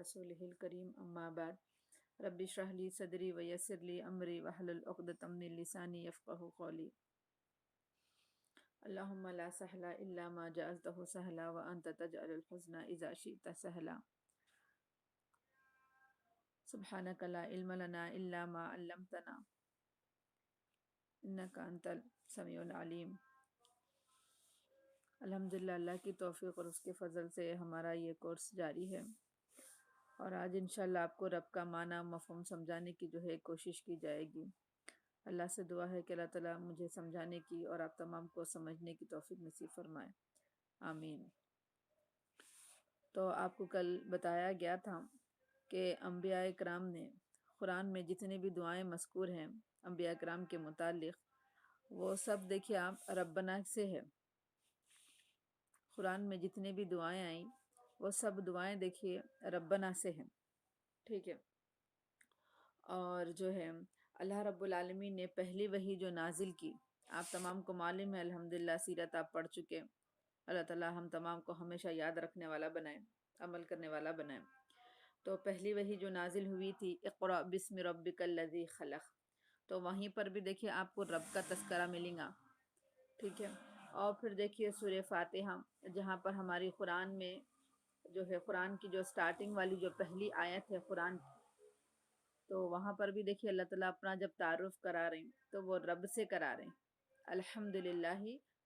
رسوله الكريم أما بعد رب اشرح لي صدري ويسر لي أمري واحلل عقدة من لساني يفقهوا قولي اللهم لا سهل إلا ما جعلته سهلا وأنت تجعل الحزن إذا شئت سهلا سبحانك لا علم لنا إلا ما علمتنا إنك أنت السميع العليم۔ الحمدللہ اللہ کی توفیق اور اس کے فضل سے ہمارا یہ کورس جاری ہے، اور آج انشاءاللہ آپ کو رب کا معنی مفہوم سمجھانے کی جو ہے کوشش کی جائے گی۔ اللہ سے دعا ہے کہ اللہ تعالیٰ مجھے سمجھانے کی اور آپ تمام کو سمجھنے کی توفیق نصیب فرمائے، آمین۔ تو آپ کو کل بتایا گیا تھا کہ انبیاء کرام نے قرآن میں جتنے بھی دعائیں مذکور ہیں انبیاء کرام کے متعلق، وہ سب دیکھیے آپ ربنا سے ہے۔ قرآن میں جتنے بھی دعائیں آئیں وہ سب دعائیں دیکھیے ربنا سے ہیں، ٹھیک ہے۔ اور جو ہے اللہ رب العالمین نے پہلی وحی جو نازل کی، آپ تمام کو معلوم ہے، الحمدللہ سیرت آپ پڑھ چکے، اللہ تعالیٰ ہم تمام کو ہمیشہ یاد رکھنے والا بنائے، عمل کرنے والا بنائے۔ تو پہلی وحی جو نازل ہوئی تھی اقرأ بسم ربک الذی خلق، تو وہیں پر بھی دیکھیے آپ کو رب کا تذکرہ ملے گا، ٹھیک ہے۔ اور پھر دیکھیے سورہ فاتحہ، جہاں پر ہماری قرآن میں جو ہے قرآن کی جو سٹارٹنگ والی جو پہلی آیت ہے قرآن کی، تو وہاں پر بھی دیکھیے اللہ تعالیٰ اپنا جب تعارف کرا رہے ہیں تو وہ رب سے کرا رہے ہیں، الحمدللہ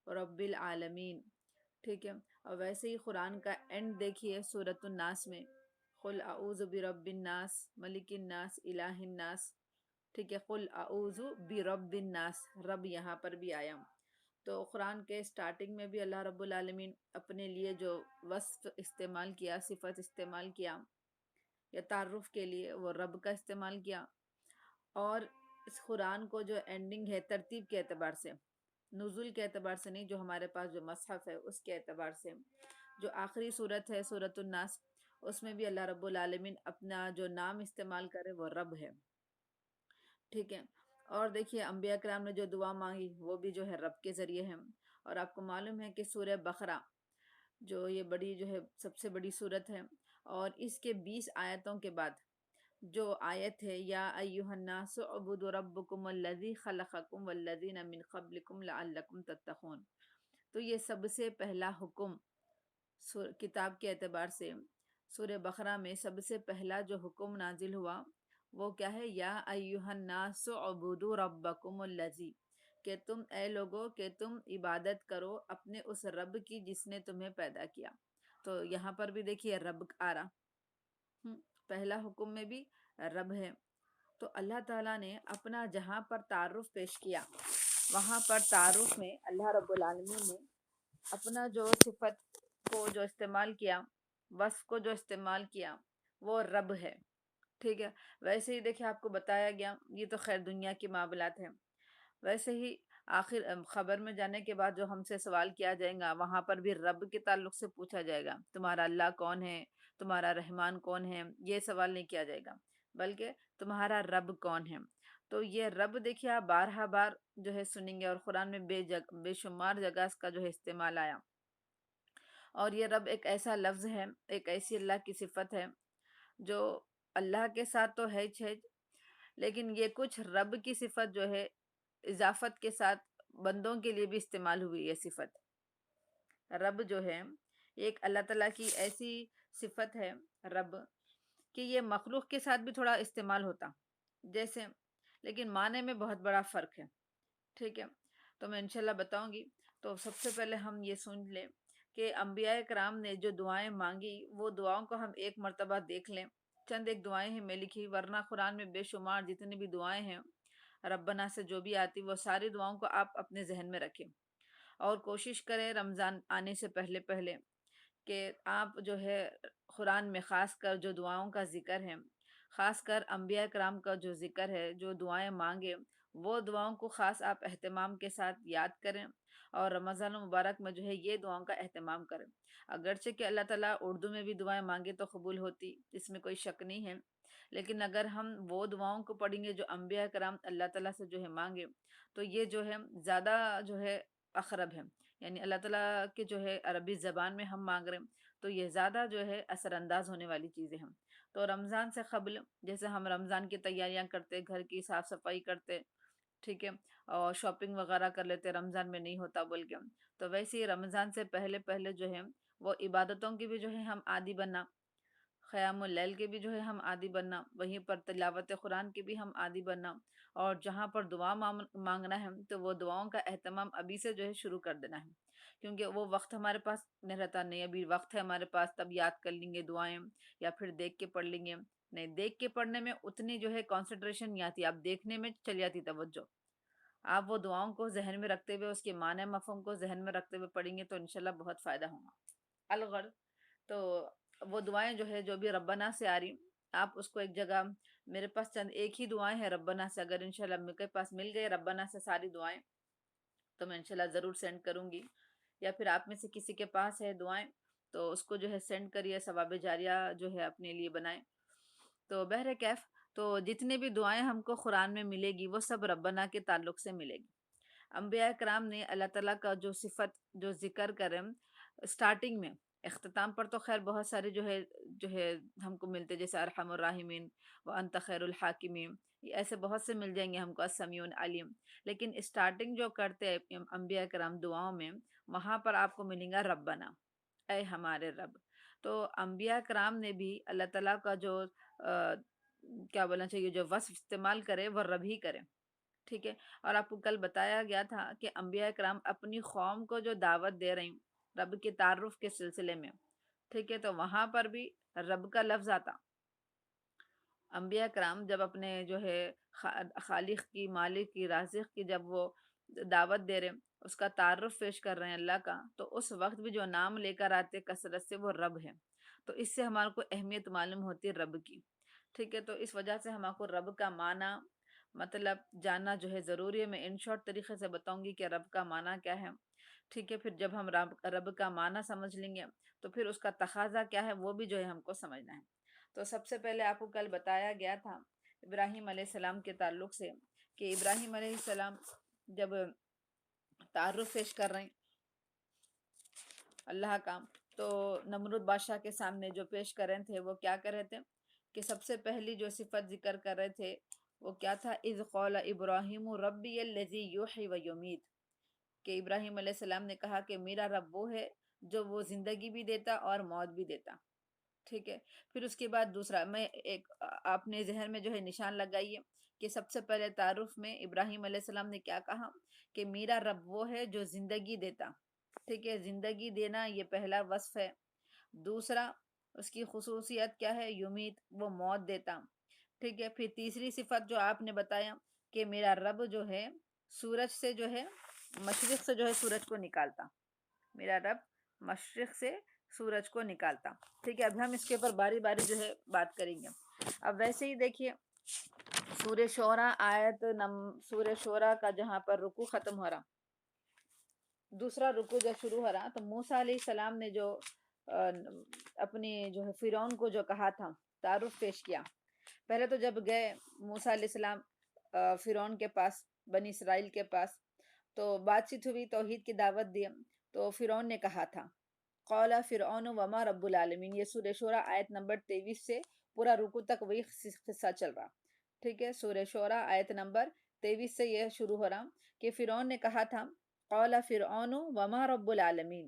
رب العالمین، ٹھیک ہے۔ اور ویسے ہی قرآن کا اینڈ دیکھیے سورۃ الناس میں، قل اعوذ برب الناس ملک الناس الہ الناس، ٹھیک ہے، قل اعوذ برب الناس، رب یہاں پر بھی آیا۔ تو قرآن کے سٹارٹنگ میں بھی اللہ رب العالمین اپنے لیے جو وصف استعمال کیا، صفت استعمال کیا یا تعارف کے لیے، وہ رب کا استعمال کیا۔ اور اس قرآن کو جو اینڈنگ ہے ترتیب کے اعتبار سے، نزول کے اعتبار سے نہیں، جو ہمارے پاس جو مصحف ہے اس کے اعتبار سے، جو آخری صورت ہے سورۃ الناس، اس میں بھی اللہ رب العالمین اپنا جو نام استعمال کرے وہ رب ہے، ٹھیک ہے۔ اور دیکھیے انبیاء کرام نے جو دعا مانگی وہ بھی جو ہے رب کے ذریعے ہے۔ اور آپ کو معلوم ہے کہ سورہ بقرہ جو یہ بڑی جو ہے سب سے بڑی صورت ہے، اور اس کے 20 آیتوں کے بعد جو آیت ہے یا ایھا الناس اعبدوا ربکم الذی خلقکم والذین من قبلکم لعلکم تتقون، تو یہ سب سے پہلا حکم کتاب کے اعتبار سے سورہ بقرہ میں سب سے پہلا جو حکم نازل ہوا وہ کیا ہے؟ یا ایھا الناس اعبدوا ربکم الذی، کہ تم اے لوگو کہ تم عبادت کرو اپنے اس رب کی جس نے تمہیں پیدا کیا۔ تو یہاں پر بھی دیکھیے رب آ رہا، پہلا حکم میں بھی رب ہے۔ تو اللہ تعالیٰ نے اپنا جہاں پر تعارف پیش کیا، وہاں پر تعارف میں اللہ رب العالمین نے اپنا جو صفت کو جو استعمال کیا، وصف کو جو استعمال کیا، وہ رب ہے، ٹھیک ہے۔ ویسے ہی دیکھیں آپ کو بتایا گیا، یہ تو خیر دنیا کی معاملات ہیں، ویسے ہی آخر خبر میں جانے کے بعد جو ہم سے سوال کیا جائے گا وہاں پر بھی رب کے تعلق سے پوچھا جائے گا، تمہارا اللہ کون ہے، تمہارا رحمان کون ہے، یہ سوال نہیں کیا جائے گا، بلکہ تمہارا رب کون ہے۔ تو یہ رب دیکھیے آپ بارہا بار جو ہے سنیں گے، اور قرآن میں بے شمار جگہ اس کا جو ہے استعمال آیا۔ اور یہ رب ایک ایسا لفظ ہے، ایک ایسی اللہ کی صفت ہے جو اللہ کے ساتھ تو ہے، لیکن یہ کچھ رب کی صفت جو ہے اضافت کے ساتھ بندوں کے لیے بھی استعمال ہوئی، یہ صفت رب جو ہے ایک اللہ تعالیٰ کی ایسی صفت ہے رب کہ یہ مخلوق کے ساتھ بھی تھوڑا استعمال ہوتا جیسے، لیکن معنی میں بہت بڑا فرق ہے، ٹھیک ہے۔ تو میں انشاءاللہ بتاؤں گی۔ تو سب سے پہلے ہم یہ سن لیں کہ انبیاء کرام نے جو دعائیں مانگی وہ دعاؤں کو ہم ایک مرتبہ دیکھ لیں۔ چند ایک دعائیں ہیں میں لکھی، ورنہ قرآن میں بے شمار جتنی بھی دعائیں ہیں ربنا سے جو بھی آتی، وہ ساری دعاؤں کو آپ اپنے ذہن میں رکھیں، اور کوشش کریں رمضان آنے سے پہلے پہلے کہ آپ جو ہے قرآن میں خاص کر جو دعاؤں کا ذکر ہے، خاص کر انبیاء کرام کا جو ذکر ہے، جو دعائیں مانگے، وہ دعاؤں کو خاص آپ اہتمام کے ساتھ یاد کریں، اور رمضان المبارک میں جو ہے یہ دعاؤں کا اہتمام کریں۔ اگرچہ کہ اللہ تعالیٰ اردو میں بھی دعائیں مانگے تو قبول ہوتی، اس میں کوئی شک نہیں ہے، لیکن اگر ہم وہ دعاؤں کو پڑھیں گے جو انبیاء کرام اللہ تعالیٰ سے جو ہے مانگے، تو یہ جو ہے زیادہ جو ہے اقرب ہے، یعنی اللہ تعالیٰ کے جو ہے عربی زبان میں ہم مانگ رہے ہیں تو یہ زیادہ جو ہے اثر انداز ہونے والی چیزیں ہیں۔ تو رمضان سے قبل جیسے ہم رمضان کی تیاریاں کرتے، گھر کی صاف صفائی کرتے، ٹھیک ہے، اور شاپنگ وغیرہ کر لیتے، رمضان میں نہیں ہوتا بول کے، تو ویسے ہی رمضان سے پہلے پہلے جو ہے وہ عبادتوں کی بھی جو ہے ہم عادی بننا، قیام اللیل کے بھی جو ہے ہم عادی بننا، وہیں پر تلاوت قرآن کے بھی ہم عادی بننا، اور جہاں پر دعا مانگنا ہے تو وہ دعاؤں کا اہتمام ابھی سے جو ہے شروع کر دینا ہے، کیونکہ وہ وقت ہمارے پاس نہیں رہتا، نہیں ابھی وقت ہے ہمارے پاس تب یاد کر لیں گے دعائیں، یا پھر دیکھ کے پڑھ لیں گے، نہیں دیکھ کے پڑھنے میں اتنی جو ہے کنسنٹریشن نہیں آتی، آپ دیکھنے میں چلی جاتی توجہ، آپ وہ دعاؤں کو ذہن میں رکھتے ہوئے اس کے معنی مفہوم کو ذہن میں رکھتے ہوئے پڑھیں گے تو انشاءاللہ بہت فائدہ ہوگا۔ الغرض تو وہ دعائیں جو ہے جو بھی ربنا سے آ رہی، آپ اس کو ایک جگہ، میرے پاس چند ایک ہی دعائیں ہیں ربنا سے، اگر انشاءاللہ میرے پاس مل گئے ربنا سے ساری دعائیں تو میں انشاءاللہ ضرور سینڈ کروں گی، یا پھر آپ میں سے کسی کے پاس ہے دعائیں تو اس کو جو ہے سینڈ کریے، ثواب جاریہ جو ہے اپنے لیے بنائیں۔ تو بہر کیف، تو جتنے بھی دعائیں ہم کو قرآن میں ملے گی وہ سب ربنا کے تعلق سے ملے گی۔ انبیاء کرام نے اللہ تعالیٰ کا جو صفت جو ذکر کریں اسٹارٹنگ میں، اختتام پر تو خیر بہت سارے جو ہے ہم کو ملتے، جیسے ارحم الراحمین وانت خیر الحاکمین، یہ ایسے بہت سے مل جائیں گے ہم کو، السمیع العلیم، لیکن اسٹارٹنگ جو کرتے ہیں انبیاء کرام دعاؤں میں، وہاں پر آپ کو ملیں گا ربنا، اے ہمارے رب۔ تو انبیاء کرام نے بھی اللہ تعالیٰ کا جو کیا بولنا چاہیے، جو وصف استعمال کرے وہ رب ہی کرے، ٹھیک ہے۔ اور آپ کو کل بتایا گیا تھا کہ انبیاء کرام اپنی قوم کو جو دعوت دے رہی رب کے تعارف کے سلسلے میں، ٹھیک ہے، تو وہاں پر بھی رب کا لفظ آتا۔ انبیاء کرام جب اپنے جو ہے خالق کی، مالک کی، رازق کی جب وہ دعوت دے رہے، اس کا تعارف پیش کر رہے ہیں اللہ کا، تو اس وقت بھی جو نام لے کر آتے کثرت سے وہ رب ہے، تو اس سے ہمارے کو اہمیت معلوم ہوتی ہے رب کی، ٹھیک ہے۔ تو اس وجہ سے ہمارے کو رب کا معنی مطلب جاننا جو ہے ضروری ہے۔ میں ان شارٹ طریقے سے بتاؤں گی کہ رب کا معنی کیا ہے، ٹھیک ہے۔ پھر جب ہم رب کا معنی سمجھ لیں گے تو پھر اس کا تقاضا کیا ہے وہ بھی جو ہے ہم کو سمجھنا ہے۔ تو سب سے پہلے آپ کو کل بتایا گیا تھا ابراہیم علیہ السلام کے تعلق سے، کہ ابراہیم علیہ السلام جب تعارف پیش کر رہے ہیں اللہ کا، تو نمرود بادشاہ کے سامنے جو پیش کر رہے تھے وہ کیا کر رہے تھے، کہ سب سے پہلی جو صفت ذکر کر رہے تھے وہ کیا تھا، اذ قال ابراہیم ربی الذی یحیی و یمیت، کہ ابراہیم علیہ السلام نے کہا کہ میرا رب وہ ہے جو وہ زندگی بھی دیتا اور موت بھی دیتا، ٹھیک ہے۔ پھر اس کے بعد دوسرا، میں ایک آپ نے ذہن میں جو ہے نشان لگائیے کہ سب سے پہلے تعارف میں ابراہیم علیہ السلام نے کیا کہا، کہ میرا رب وہ ہے جو زندگی دیتا، ٹھیک ہے، زندگی دینا یہ پہلا وصف ہے۔ دوسرا اس کی خصوصیت کیا ہے، یمیت، وہ موت دیتا، ٹھیک ہے۔ پھر تیسری صفت جو آپ نے بتایا کہ میرا رب جو ہے سورج سے جو ہے، مشرق سے جو ہے سورج کو نکالتا، میرا رب مشرق سے سورج کو نکالتا، ٹھیک ہے۔ اب ہم اس کے اوپر باری باری جو ہے بات کریں گے۔ اب ویسے ہی دیکھیے سورہ شعراء سورہ شعراء کا جہاں پر رکوع ختم ہو رہا، دوسرا رکوع جب شروع ہو رہا، تو موسیٰ علیہ السلام نے جو اپنی جو ہے فرعون کو جو کہا تھا، تعارف پیش کیا، پہلے تو جب گئے موسیٰ علیہ السلام فرعون کے پاس، بنی اسرائیل کے پاس، تو بات چیت ہوئی، توحید کی دعوت دی، تو فرعون نے کہا تھا، قال فرعون وما رب العالمین، یہ سورہ شعراء آیت نمبر 23 سے پورا رکوع تک وہی قصہ چل رہا، ٹھیک ہے۔ سورہ شعراء آیت نمبر 23 سے یہ شروع ہو رہا کہ فرعون نے کہا تھا، قال فرعون وما رب العالمین،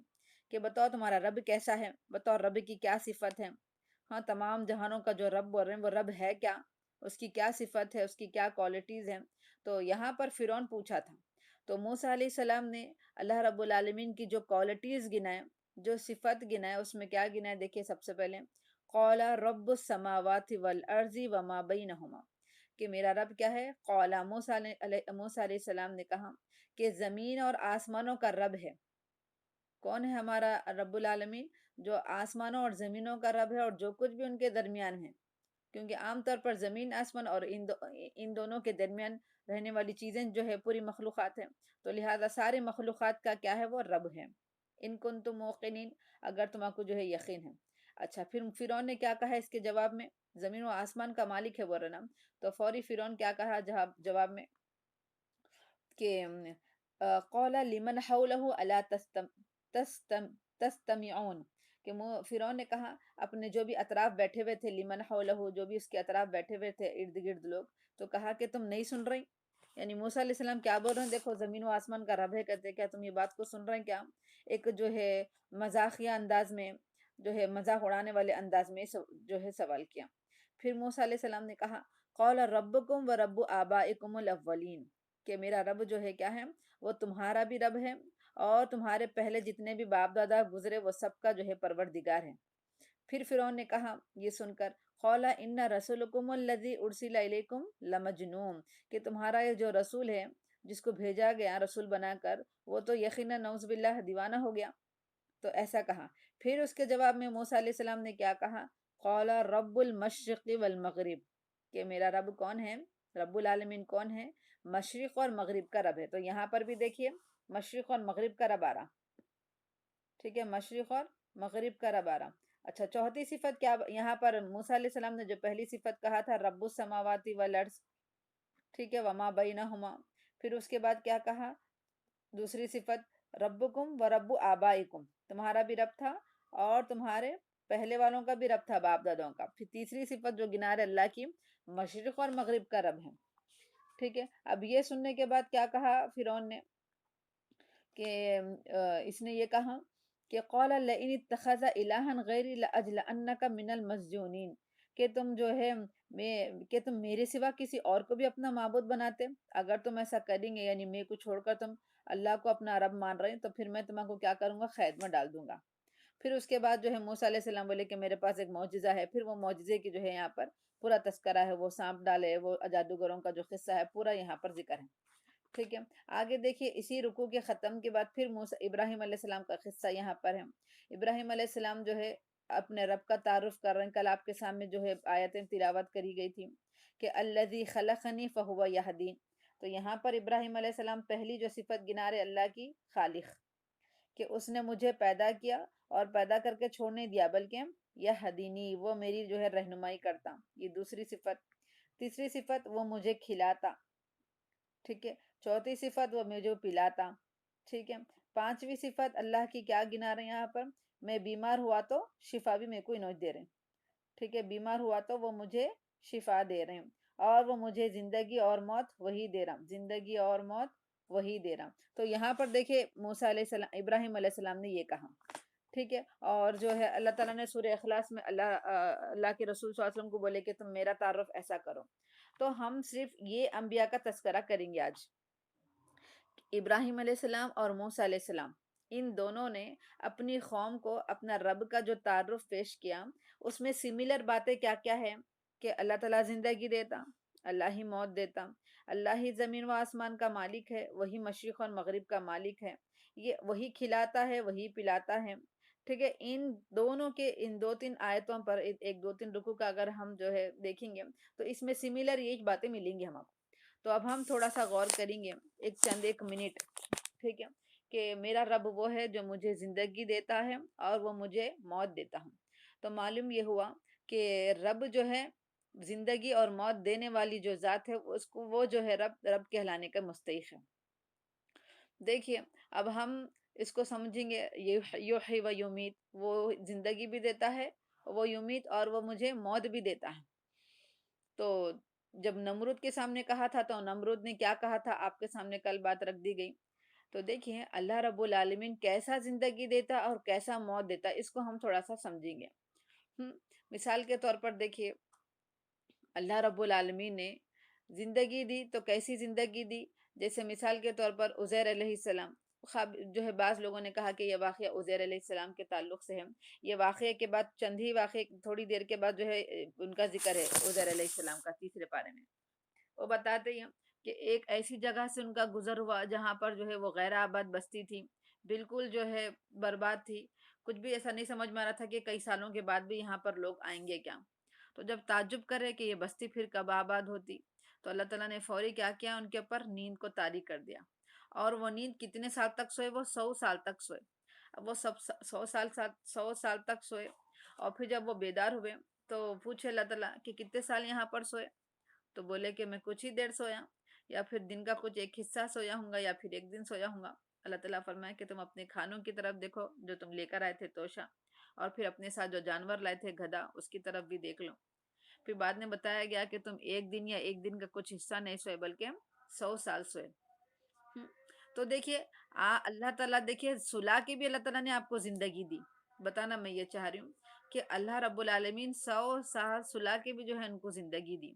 کہ بتاؤ تمہارا رب کیسا ہے، بتاؤ رب کی کیا صفت ہے، ہاں تمام جہانوں کا جو رب بول رہے ہیں وہ رب ہے کیا، اس کی کیا صفت ہے، اس کی کیا کوالٹیز ہیں۔ تو یہاں پر فرعون پوچھا تھا، تو موسیٰ علیہ السلام نے اللہ رب العالمین کی جو کوالٹیز گنائے، جو صفت گنائے، اس میں کیا گنائے دیکھیے، سب سے پہلے قال رب السماوات والارض وما بینہما، کہ میرا رب کیا ہے، قال موسیٰ علیہ السلام نے کہا کہ زمین اور آسمانوں کا رب ہے۔ کون ہے ہمارا رب العالمین؟ جو آسمانوں اور زمینوں کا رب ہے اور جو کچھ بھی ان کے درمیان ہے، کیونکہ عام طور پر زمین آسمان اور ان دونوں کے درمیان رہنے والی چیزیں جو ہے پوری مخلوقات ہیں، تو لہذا سارے مخلوقات کا کیا ہے، وہ رب ہے، ان کنتم موقنین، اگر تمہیں کو جو ہے یقین ہے۔ اچھا، پھر فرعون نے کیا کہا اس کے جواب میں، زمین و آسمان کا مالک ہے وہ رنا، تو فوری فرعون کیا کہا جواب میں، کہ قال لمن حوله الا تستمعون، کہ فرعون نے کہا اپنے جو بھی اطراف بیٹھے ہوئے تھے، لمن حولہ، جو بھی اس کے اطراف بیٹھے ہوئے تھے ارد گرد لوگ، تو کہا کہ تم نہیں سن رہی؟ یعنی موسیٰ علیہ السلام کیا بول رہے ہیں؟ دیکھو زمین و آسمان کا رب ہے، کہتے کیا تم یہ بات کو سن رہے ہیں کیا؟ ایک جو ہے مزاحیہ انداز میں، جو ہے مزاح اڑانے والے انداز میں جو ہے سوال کیا۔ پھر موسیٰ علیہ السلام نے کہا قال ربکم و رب آبائکم الاولین، کہ میرا رب جو ہے کیا ہے، وہ تمہارا بھی رب ہے اور تمہارے پہلے جتنے بھی باپ دادا گزرے وہ سب کا جو ہے پروردگار ہے۔ پھر فرعون نے کہا یہ سن کر قال ان رسولکم الذی ارسل الیکم لمجنون، کہ تمہارا یہ جو رسول ہے جس کو بھیجا گیا رسول بنا کر، وہ تو یقیناً نعوذ باللہ دیوانہ ہو گیا۔ تو ایسا کہا۔ پھر اس کے جواب میں موسیٰ علیہ السلام نے کیا کہا؟ قال رب المشرق والمغرب، کہ میرا رب کون ہے، رب العالمین کون ہے؟ مشرق اور مغرب کا رب ہے۔ تو یہاں پر بھی دیکھیے مشرق اور مغرب کا رب آ رہا، ٹھیک ہے، مشرق اور مغرب کا رب آ رہا۔ اچھا، چوتھی صفت کیا یہاں پر موسیٰ علیہ السلام نے جو پہلی صفت کہا تھا رب السماوات والارض، ٹھیک ہے، وما بینہما، پھر اس کے بعد کیا کہا؟ دوسری صفت ربکم و رب آبائکم، تمہارا بھی رب تھا اور تمہارے پہلے والوں کا بھی رب تھا، باپ دادوں کا۔ پھر تیسری صفت جو گنا رہے اللہ کی، مشرق اور مغرب کا رب ہے، ٹھیک ہے۔ اب یہ سننے کے بعد کیا کہا فرعون نے کہ اس نے یہ کہا کہ قال لئن اتخذ الہا غیری لاجلئنک من المسجونین، کہ تم جو ہے کہ تم میرے سوا کسی اور کو بھی اپنا معبود بناتے، اگر تم ایسا کریں گے، یعنی میں کو چھوڑ کر تم اللہ کو اپنا رب مان رہے ہیں، تو پھر میں تمہیں کو کیا کروں گا، قید میں ڈال دوں گا۔ پھر اس کے بعد جو ہے موسیٰ علیہ السلام بولے کہ میرے پاس ایک معجزہ ہے، پھر وہ معجزے کی جو ہے یہاں پر پورا تذکرہ ہے، وہ سانپ ڈالے، وہ جادوگروں کا جو قصہ ہے پورا یہاں پر ذکر ہے، ٹھیک ہے۔ آگے دیکھیے اسی رکوع کے ختم کے بعد پھر ابراہیم علیہ السلام کا قصہ یہاں پر ہے۔ ابراہیم علیہ السلام جو ہے اپنے رب کا تعارف کر رہے ہیں۔ کل آپ کے سامنے جو ہے آیتیں تلاوت کری گئی تھی کہ الذی خلقنی فہو یہدین، تو یہاں پر ابراہیم علیہ السلام پہلی جو صفت گنا رہے اللہ کی، خالق، کہ اس نے مجھے پیدا کیا اور پیدا کر کے چھوڑ نہیں دیا، بلکہ یہدینی، وہ میری جو ہے رہنمائی کرتا، یہ دوسری صفت۔ تیسری صفت وہ مجھے کھلاتا، ٹھیک ہے۔ چوتھی صفت وہ مجھے پلاتا، ٹھیک ہے۔ پانچویں صفت اللہ کی کیا گنا رہے ہیں یہاں پر؟ میں بیمار ہوا تو شفا بھی میرے کو انہوں دے رہے ہیں، ٹھیک ہے، بیمار ہوا تو وہ مجھے شفا دے رہے ہیں، اور وہ مجھے زندگی اور موت وہی دے رہا، زندگی اور موت وہی دے رہا۔ تو یہاں پر دیکھیں موسیٰ علیہ السلام، ابراہیم علیہ السلام نے یہ کہا، ٹھیک ہے۔ اور جو ہے اللہ تعالیٰ نے سورہ اخلاص میں اللہ کے رسول صلی اللہ علیہ وسلم کو بولے کہ تم میرا تعارف ایسا کرو۔ تو ہم صرف یہ انبیاء کا تذکرہ کریں گے آج۔ ابراہیم علیہ السلام اور موسیٰ علیہ السلام، ان دونوں نے اپنی قوم کو اپنا رب کا جو تعارف پیش کیا، اس میں سملر باتیں کیا کیا ہے کہ اللہ تعالیٰ زندگی دیتا، اللہ ہی موت دیتا، اللہ ہی زمین و آسمان کا مالک ہے، وہی مشرق اور مغرب کا مالک ہے، یہ وہی کھلاتا ہے، وہی پلاتا ہے، ٹھیک ہے۔ ان دونوں کے ان دو تین آیتوں پر ایک دو تین رکوع کا اگر ہم جو ہے دیکھیں گے تو اس میں سملر یہی باتیں ملیں گی ہم آپ کو۔ تو اب ہم تھوڑا سا غور کریں گے ایک منٹ، ٹھیک ہے، کہ میرا رب وہ ہے جو مجھے زندگی دیتا ہے اور وہ مجھے موت دیتا ہے۔ تو معلوم یہ ہوا کہ رب جو ہے زندگی اور موت دینے والی جو ذات ہے، اس کو وہ جو ہے رب کہلانے کا مستحق ہے۔ دیکھیے اب ہم اس کو سمجھیں گے، یحیی و یمیت، وہ زندگی بھی دیتا ہے، وہ یمیت، اور وہ مجھے موت بھی دیتا ہے۔ تو جب نمرود کے سامنے کہا تھا تو نمرود نے کیا کہا تھا، آپ کے سامنے کل بات رکھ دی گئی۔ تو دیکھیے اللہ رب العالمین کیسا زندگی دیتا اور کیسا موت دیتا، اس کو ہم تھوڑا سا سمجھیں گے۔ مثال کے طور پر دیکھیے اللہ رب العالمین نے زندگی دی تو کیسی زندگی دی؟ جیسے مثال کے طور پر عزیر علیہ السلام، جو ہے بعض لوگوں نے کہا کہ یہ واقعہ عزیر علیہ السلام کے تعلق سے ہے۔ یہ واقعے کے بعد چند ہی واقعے تھوڑی دیر کے بعد جو ہے ان کا ذکر ہے عزیر علیہ السلام کا 3 پارے میں۔ وہ بتاتے ہیں کہ ایک ایسی جگہ سے ان کا گزر ہوا جہاں پر جو ہے وہ غیر آباد بستی تھی، بالکل جو ہے برباد تھی، کچھ بھی ایسا نہیں سمجھ میں آ رہا تھا کہ کئی سالوں کے بعد بھی یہاں پر لوگ آئیں گے کیا۔ تو جب تعجب کرے کہ یہ بستی پھر کب آباد ہوتی، تو اللہ تعالیٰ نے فوری کیا کیا، ان کے اوپر نیند کو طاری کر دیا۔ اور وہ نیند کتنے سال تک سوئے؟ وہ 100 سال تک سوئے۔ اب وہ سب 100 سال تک سوئے، اور پھر جب وہ بیدار ہوئے تو پوچھے اللہ تعالیٰ کہ کتنے سال یہاں پر سوئے؟ تو بولے کہ میں کچھ ہی دیر سویا، یا پھر دن کا کچھ ایک حصہ سویا ہوں گا، یا پھر ایک دن سویا ہوں گا۔ اللہ تعالیٰ فرمائے کہ تم اپنے کھانوں کی طرف دیکھو جو تم لے کر آئے تھے توشہ، اور پھر اپنے ساتھ جو جانور لائے تھے گدھا اس کی طرف بھی دیکھ لو. پھر بعد میں بتایا گیا کہ تم ایک دن یا ایک دن کا کچھ حصہ نہیں سوئے بلکہ 100 سال سوئے. ہم، تو دیکھیے اللہ تعالیٰ دیکھیے سلا کے بھی اللہ تعالیٰ نے آپ کو زندگی دی. بتانا میں یہ چاہ رہی ہوں کہ اللہ رب العالمین 100 سال سلا کے بھی جو ہے ان کو زندگی دی.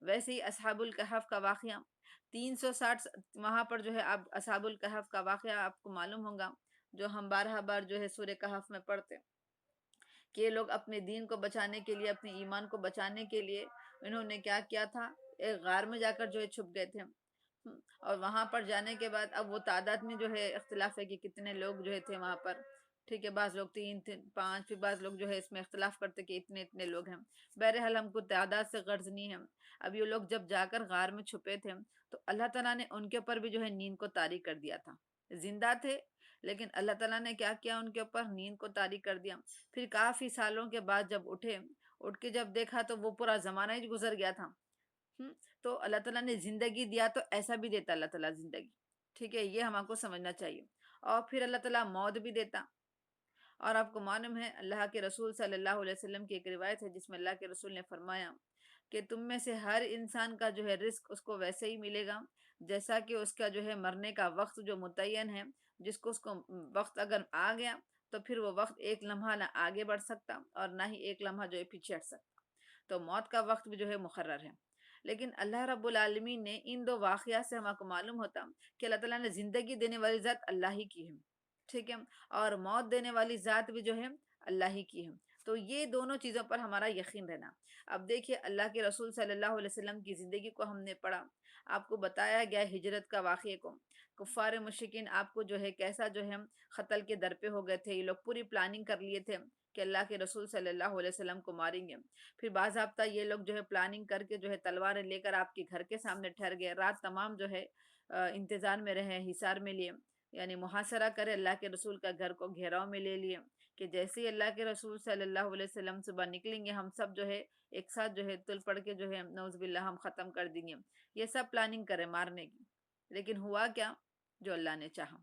ویسے ہی اصحاب الکہف کا واقعہ 360 وہاں پر جو ہے اب اصحاب الکہف کا واقعہ آپ کو معلوم ہوگا جو ہم بارہ بار جو ہے سورہ کہف میں پڑھتے کہ یہ لوگ اپنے دین کو بچانے کے لیے اپنے ایمان کو بچانے کے لیے انہوں نے کیا کیا تھا، ایک غار میں جا کر جو ہے چھپ گئے تھے. اور وہاں پر جانے کے بعد اب وہ تعداد میں جو ہے اختلاف ہے کہ کتنے لوگ جو ہے تھے وہاں پر. ٹھیک ہے، بعض لوگ 3 5 پھر بعض لوگ جو ہے اس میں اختلاف کرتے کہ اتنے اتنے لوگ ہیں. بہرحال ہم کو تعداد سے غرض نہیں ہے. اب یہ لوگ جب جا کر غار میں چھپے تھے تو اللہ تعالیٰ نے ان کے اوپر بھی جو ہے نیند کو طاری کر دیا تھا. زندہ تھے لیکن اللہ تعالیٰ نے کیا کیا ان کے اوپر نیند کو طاری کر دیا. پھر کافی سالوں کے بعد جب اٹھے، اٹھ کے جب دیکھا تو وہ پورا زمانہ ہی گزر گیا تھا. تو اللہ تعالیٰ نے زندگی دیا تو ایسا بھی دیتا اللہ تعالیٰ زندگی. ٹھیک ہے، یہ ہم کو سمجھنا چاہیے. اور پھر اللہ تعالیٰ موت بھی دیتا. اور آپ کو معلوم ہے اللہ کے رسول صلی اللہ علیہ وسلم کی ایک روایت ہے جس میں اللہ کے رسول نے فرمایا کہ تم میں سے ہر انسان کا جو ہے رزق اس کو ویسے ہی ملے گا جیسا کہ اس کا جو ہے مرنے کا وقت جو متعین ہے. جس کو اس کو وقت اگر آ گیا تو پھر وہ وقت ایک لمحہ نہ آگے بڑھ سکتا اور نہ ہی ایک لمحہ جو ہے پیچھے ہٹ سکتا. تو موت کا وقت بھی جو ہے مقرر ہے. لیکن اللہ رب العالمین نے ان دو واقعات سے ہم کو معلوم ہوتا کہ اللہ تعالیٰ نے زندگی دینے والی ذات اللہ ہی کی ہے. ٹھیک ہے، اور موت دینے والی ذات بھی جو ہے اللہ ہی کی ہے. تو یہ دونوں چیزوں پر ہمارا یقین رہنا. اب دیکھیے اللہ کے رسول صلی اللہ علیہ وسلم کی زندگی کو ہم نے پڑھا، آپ کو بتایا گیا ہجرت کا واقعے کو. کفار مشرکین آپ کو جو ہے کیسا جو ہے قتل کے در پہ ہو گئے تھے. یہ لوگ پوری پلاننگ کر لیے تھے کہ اللہ کے رسول صلی اللہ علیہ وسلم کو ماریں گے. پھر باضابطہ یہ لوگ جو ہے پلاننگ کر کے جو ہے تلواریں لے کر آپ کے گھر کے سامنے ٹھہر گئے. رات تمام جو ہے انتظار میں رہے، حصار میں لیے، یعنی محاصرہ کرے اللہ کے رسول کا گھر کو گھیراؤ میں لے لیے کہ جیسے ہی اللہ کے رسول صلی اللہ علیہ وسلم صبح نکلیں گے ہم سب جو ہے ایک ساتھ جو ہے تل پڑ کے جو ہے نعوذ باللہ ہم ختم کر دیں گے. یہ سب پلاننگ کرے مارنے کی. لیکن ہوا کیا؟ جو اللہ نے چاہا.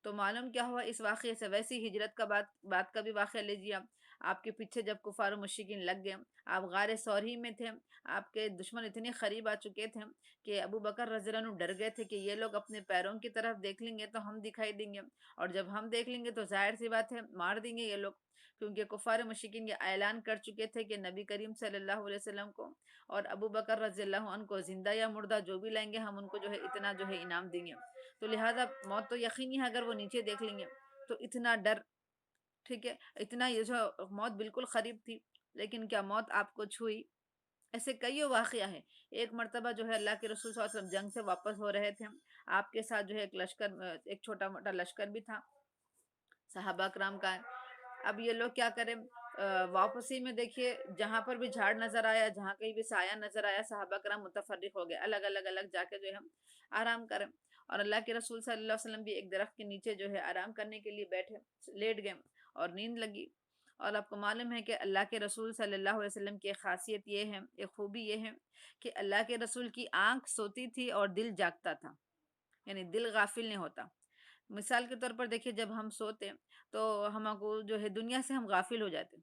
تو معلوم کیا ہوا اس واقعے سے؟ ویسی ہجرت کا بات کا بھی واقعہ لیجیے. آپ کے پیچھے جب کفار و مشرکین لگ گئے، آپ غار سوری میں تھے، آپ کے دشمن اتنے قریب آ چکے تھے کہ ابو بکر رضی اللہ عنہ ڈر گئے تھے کہ یہ لوگ اپنے پیروں کی طرف دیکھ لیں گے تو ہم دکھائی دیں گے، اور جب ہم دیکھ لیں گے تو ظاہر سی بات ہے مار دیں گے یہ لوگ. کیونکہ کفار مشرکین یہ اعلان کر چکے تھے کہ نبی کریم صلی اللہ علیہ وسلم کو اور ابو بکر رضی اللہ عنہ کو زندہ یا مردہ جو بھی لائیں گے ہم ان کو جو ہے اتنا جو ہے انعام دیں گے. تو لہٰذا موت تو یقینی ہے اگر وہ نیچے دیکھ لیں گے تو اتنا ڈر. ٹھیک ہے، اتنا یہ جو موت بالکل قریب تھی. لیکن کیا موت آپ کو چھوئی؟ ایسے کئی واقعہ ہے. ایک مرتبہ جو ہے اللہ کے رسول صلی اللہ علیہ وسلم جنگ سے واپس ہو رہے تھے، آپ کے ساتھ جو ہے ایک لشکر، ایک چھوٹا موٹا لشکر بھی تھا صحابہ کرام کا. اب یہ لوگ کیا کریں، واپسی میں دیکھیے جہاں پر بھی جھاڑ نظر آیا، جہاں کہیں بھی سایہ نظر آیا، صحابہ کرام متفرق ہو گئے، الگ الگ الگ جا کے جو ہے ہم آرام کریں. اور اللہ کے رسول صلی اللہ علیہ وسلم بھی ایک درخت کے نیچے جو ہے آرام کرنے کے لیے بیٹھے، لیٹ گئے اور نیند لگی. اور آپ کو معلوم ہے کہ اللہ کے رسول صلی اللہ علیہ وسلم کی ایک خاصیت یہ ہے، ایک خوبی یہ ہے کہ اللہ کے رسول کی آنکھ سوتی تھی اور دل جاگتا تھا، یعنی دل غافل نہیں ہوتا. مثال کے طور پر دیکھیے جب ہم سوتے تو ہم کو جو ہے دنیا سے ہم غافل ہو جاتے،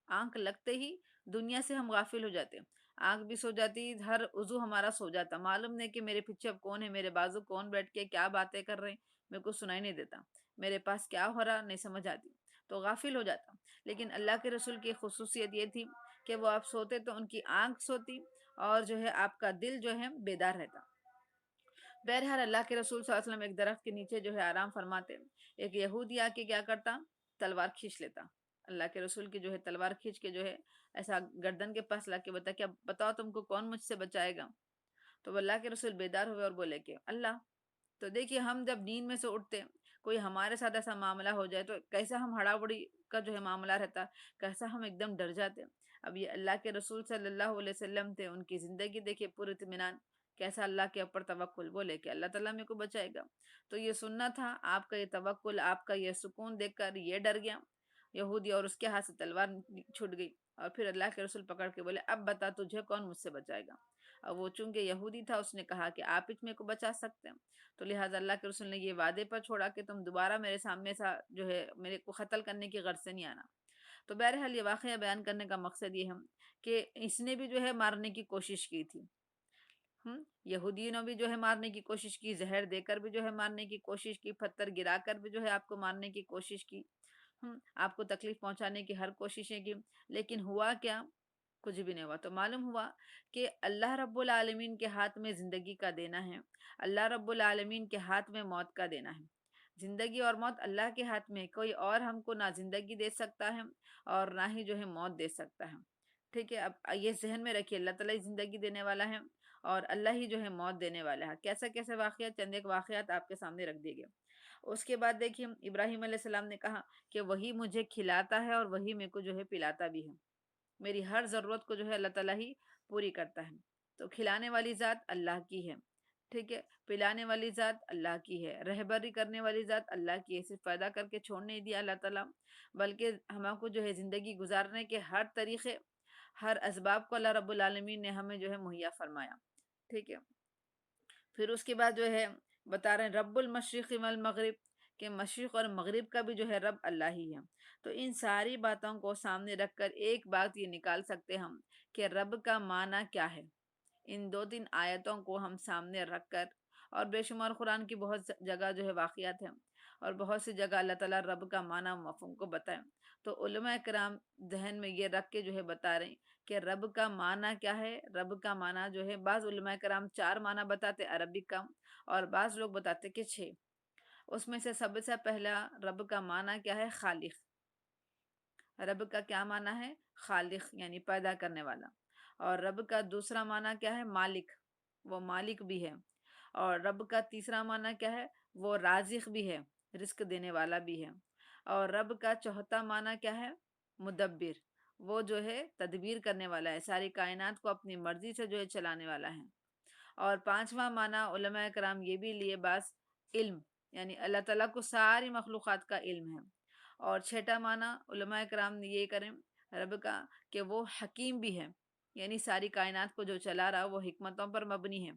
آنکھ لگتے ہی دنیا سے ہم غافل ہو جاتے. آنکھ بھی سو جاتی، ہر عضو ہمارا سو جاتا، معلوم نہیں کہ میرے پیچھے اب کون ہے، میرے بازو کون بیٹھ کے کیا باتیں کر رہے ہیں، میرے کو سنائی نہیں دیتا، میرے پاس کیا ہو رہا نہیں سمجھ آتی، تو غافل ہو جاتا. لیکن اللہ کے رسول کی خصوصیت یہ تھی کہ وہ آپ سوتے تو ان کی آنکھ سوتی اور جو ہے آپ کا دل جو ہے بیدار رہتا. بہرحال اللہ کے رسول صلی اللہ علیہ وسلم ایک درخت کے نیچے جو ہے آرام فرماتے. ایک یہودی آ کے کیا کرتا، تلوار کھینچ لیتا. اللہ کے رسول کی جو ہے تلوار کھینچ کے جو ہے ایسا گردن کے پاس لا کے بتا کہ اب بتاؤ تم کو کون مجھ سے بچائے گا. تو وہ اللہ کے رسول بیدار ہوئے اور بولے کہ اللہ. تو دیکھیے ہم جب نیند میں سے اٹھتے کوئی ہمارے ساتھ ایسا معاملہ ہو جائے تو کیسا ہم ہڑابڑی کا جو ہے معاملہ رہتا، کیسا ہم ایک دم ڈر جاتے. اب یہ اللہ کے رسول صلی اللہ علیہ وسلم تھے، ان کی زندگی دیکھیے پورے اطمینان، کیسا اللہ کے اوپر توکل، بولے کہ اللہ تعالیٰ میرے کو بچائے گا. تو یہ سننا تھا آپ کا یہ توکل، آپ کا یہ سکون دیکھ کر یہ ڈر گیا یہودی اور اس کے ہاتھ سے تلوار چھوٹ گئی. اور پھر اللہ کے رسول پکڑ کے بولے اب بتا تجھے کون مجھ سے بچائے گا. اور وہ چونکہ یہودی تھا اس نے کہا کہ آپ ہی میرے کو بچا سکتے ہیں. تو لہٰذا اللہ کے رسول نے یہ وعدے پر چھوڑا کہ تم دوبارہ میرے سامنے سا جو ہے میرے کو قتل کرنے کی غرض سے نہیں آنا. تو بہرحال یہ واقعہ بیان کرنے کا مقصد یہ ہے کہ اس نے بھی جو ہے مارنے کی کوشش کی تھی، یہودیوں نے بھی جو ہے مارنے کی کوشش کی، زہر دے کر بھی جو ہے مارنے کی کوشش کی، پتھر گرا کر بھی جو ہے آپ کو مارنے کی کوشش کی، آپ کو تکلیف پہنچانے کی ہر کوششیں کی، لیکن ہوا کیا؟ کچھ بھی نہیں ہوا۔ تو معلوم ہوا کہ اللہ رب العالمین کے ہاتھ میں زندگی کا دینا ہے، اللہ رب العالمین کے ہاتھ میں موت کا دینا ہے۔ زندگی اور موت اللہ کے ہاتھ میں، کوئی اور ہم کو نہ زندگی دے سکتا ہے اور نہ ہی جو ہے موت دے سکتا ہے، ٹھیک ہے؟ اب یہ ذہن میں رکھیے، اللہ تعالیٰ ہی زندگی دینے والا ہے اور اللہ ہی جو ہے موت دینے والا ہے۔ کیسے کیسے واقعات، چند ایک واقعات آپ کے سامنے رکھ دیے گئے۔ اس کے بعد دیکھیے ابراہیم علیہ السلام نے کہا کہ وہی مجھے کھلاتا ہے اور وہی میرے کو جو ہے پلاتا بھی ہے، میری ہر ضرورت کو جو ہے اللہ تعالیٰ ہی پوری کرتا ہے۔ تو کھلانے والی ذات اللہ کی ہے، ٹھیک ہے؟ پلانے والی ذات اللہ کی ہے، رہبری کرنے والی ذات اللہ کی ہے۔ صرف پیدا کر کے چھوڑ نہیں دیا اللہ تعالیٰ، بلکہ ہم کو جو ہے زندگی گزارنے کے ہر طریقے، ہر اسباب کو اللہ رب العالمین نے ہمیں جو ہے مہیا فرمایا، ٹھیک ہے؟ پھر اس کے بعد جو ہے بتا رہے ہیں رب المشرق والمغرب، کہ مشرق اور مغرب کا بھی جو ہے رب اللہ ہی ہے۔ تو ان ساری باتوں کو سامنے رکھ کر ایک بات یہ نکال سکتے ہم کہ رب کا معنی کیا ہے۔ ان دو تین آیتوں کو ہم سامنے رکھ کر، اور بے شمار قرآن کی بہت جگہ جو ہے واقعات ہیں اور بہت سی جگہ اللہ تعالیٰ رب کا معنی مفہوم کو بتائیں، تو علماء کرام ذہن میں یہ رکھ کے جو ہے بتا رہے ہیں کہ رب کا معنی کیا ہے۔ رب کا معنی جو ہے بعض علماء کرام 4 معنی بتاتے عربک کا، اور بعض لوگ بتاتے کہ 6۔ اس میں سے سب سے پہلا رب کا معنی کیا ہے؟ خالق۔ رب کا کیا معنی ہے؟ خالق یعنی پیدا کرنے والا۔ اور رب کا دوسرا معنی کیا ہے؟ مالک، وہ مالک بھی ہے۔ اور رب کا تیسرا معنی کیا ہے؟ وہ رازق بھی ہے، رزق دینے والا بھی ہے۔ اور رب کا چوتھا معنی کیا ہے؟ مدبر، وہ جو ہے تدبیر کرنے والا ہے، ساری کائنات کو اپنی مرضی سے جو ہے چلانے والا ہے۔ اور پانچواں معنی علماء کرام یہ بھی لیے بعض، علم، یعنی اللہ تعالیٰ کو ساری مخلوقات کا علم ہے۔ اور چھٹا معنی علماء کرام نے یہ کریں رب کا کہ وہ حکیم بھی ہے، یعنی ساری کائنات کو جو چلا رہا وہ حکمتوں پر مبنی ہے،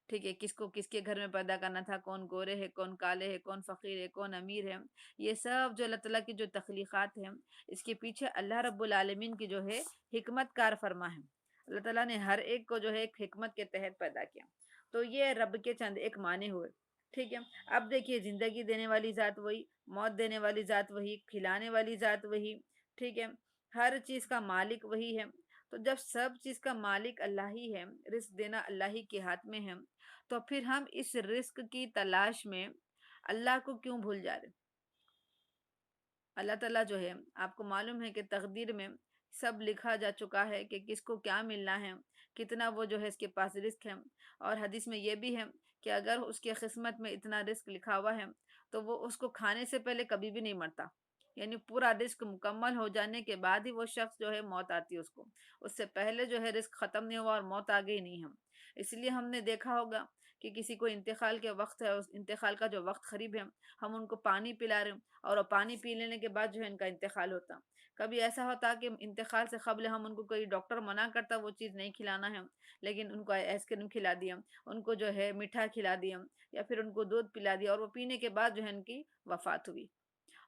ٹھیک ہے؟ کس کو کس کے گھر میں پیدا کرنا تھا، کون گورے ہے، کون کالے ہے، کون فقیر ہے، کون امیر ہے، یہ سب جو اللہ تعالیٰ کی جو تخلیقات ہیں، اس کے پیچھے اللہ رب العالمین کی جو ہے حکمت کار فرما ہے۔ اللہ تعالیٰ نے ہر ایک کو جو ہے ایک حکمت کے تحت پیدا کیا۔ تو یہ رب کے چند ایک معنی ہوئے، ٹھیک ہے؟ اب دیکھیے زندگی دینے والی ذات وہی، موت دینے والی ذات وہی، کھلانے والی ذات وہی، ٹھیک ہے؟ ہر چیز کا مالک وہی ہے۔ تو جب سب چیز کا مالک اللہ ہی ہے، رزق دینا اللہ ہی کے ہاتھ میں ہے، تو پھر ہم اس رزق کی تلاش میں اللہ کو کیوں بھول جا رہے؟ اللہ تعالیٰ جو ہے، آپ کو معلوم ہے کہ تقدیر میں سب لکھا جا چکا ہے کہ کس کو کیا ملنا ہے، کتنا وہ جو ہے اس کے پاس رزق ہے۔ اور حدیث میں یہ بھی ہے کہ اگر اس کے قسمت میں اتنا رزق لکھا ہوا ہے تو وہ اس کو کھانے سے پہلے کبھی بھی نہیں مرتا، یعنی پورا رزق مکمل ہو جانے کے بعد ہی وہ شخص جو ہے موت آتی ہے اس کو، اس سے پہلے جو ہے رزق ختم نہیں ہوا اور موت آ گئی نہیں ہے۔ اس لیے ہم نے دیکھا ہوگا کہ کسی کو انتقال کے وقت ہے، اس انتقال کا جو وقت قریب ہے، ہم ان کو پانی پلا رہے ہیں اور وہ پانی پی لینے کے بعد جو ہے ان کا انتقال ہوتا۔ کبھی ایسا ہوتا کہ انتقال سے قبل ہم ان کو کوئی ڈاکٹر منع کرتا وہ چیز نہیں کھلانا ہے، لیکن ان کو آئس کریم کھلا دیا، ان کو جو ہے میٹھا کھلا دیا، یا پھر ان کو دودھ پلا دیا، اور وہ پینے کے بعد جو ہے ان کی وفات ہوئی۔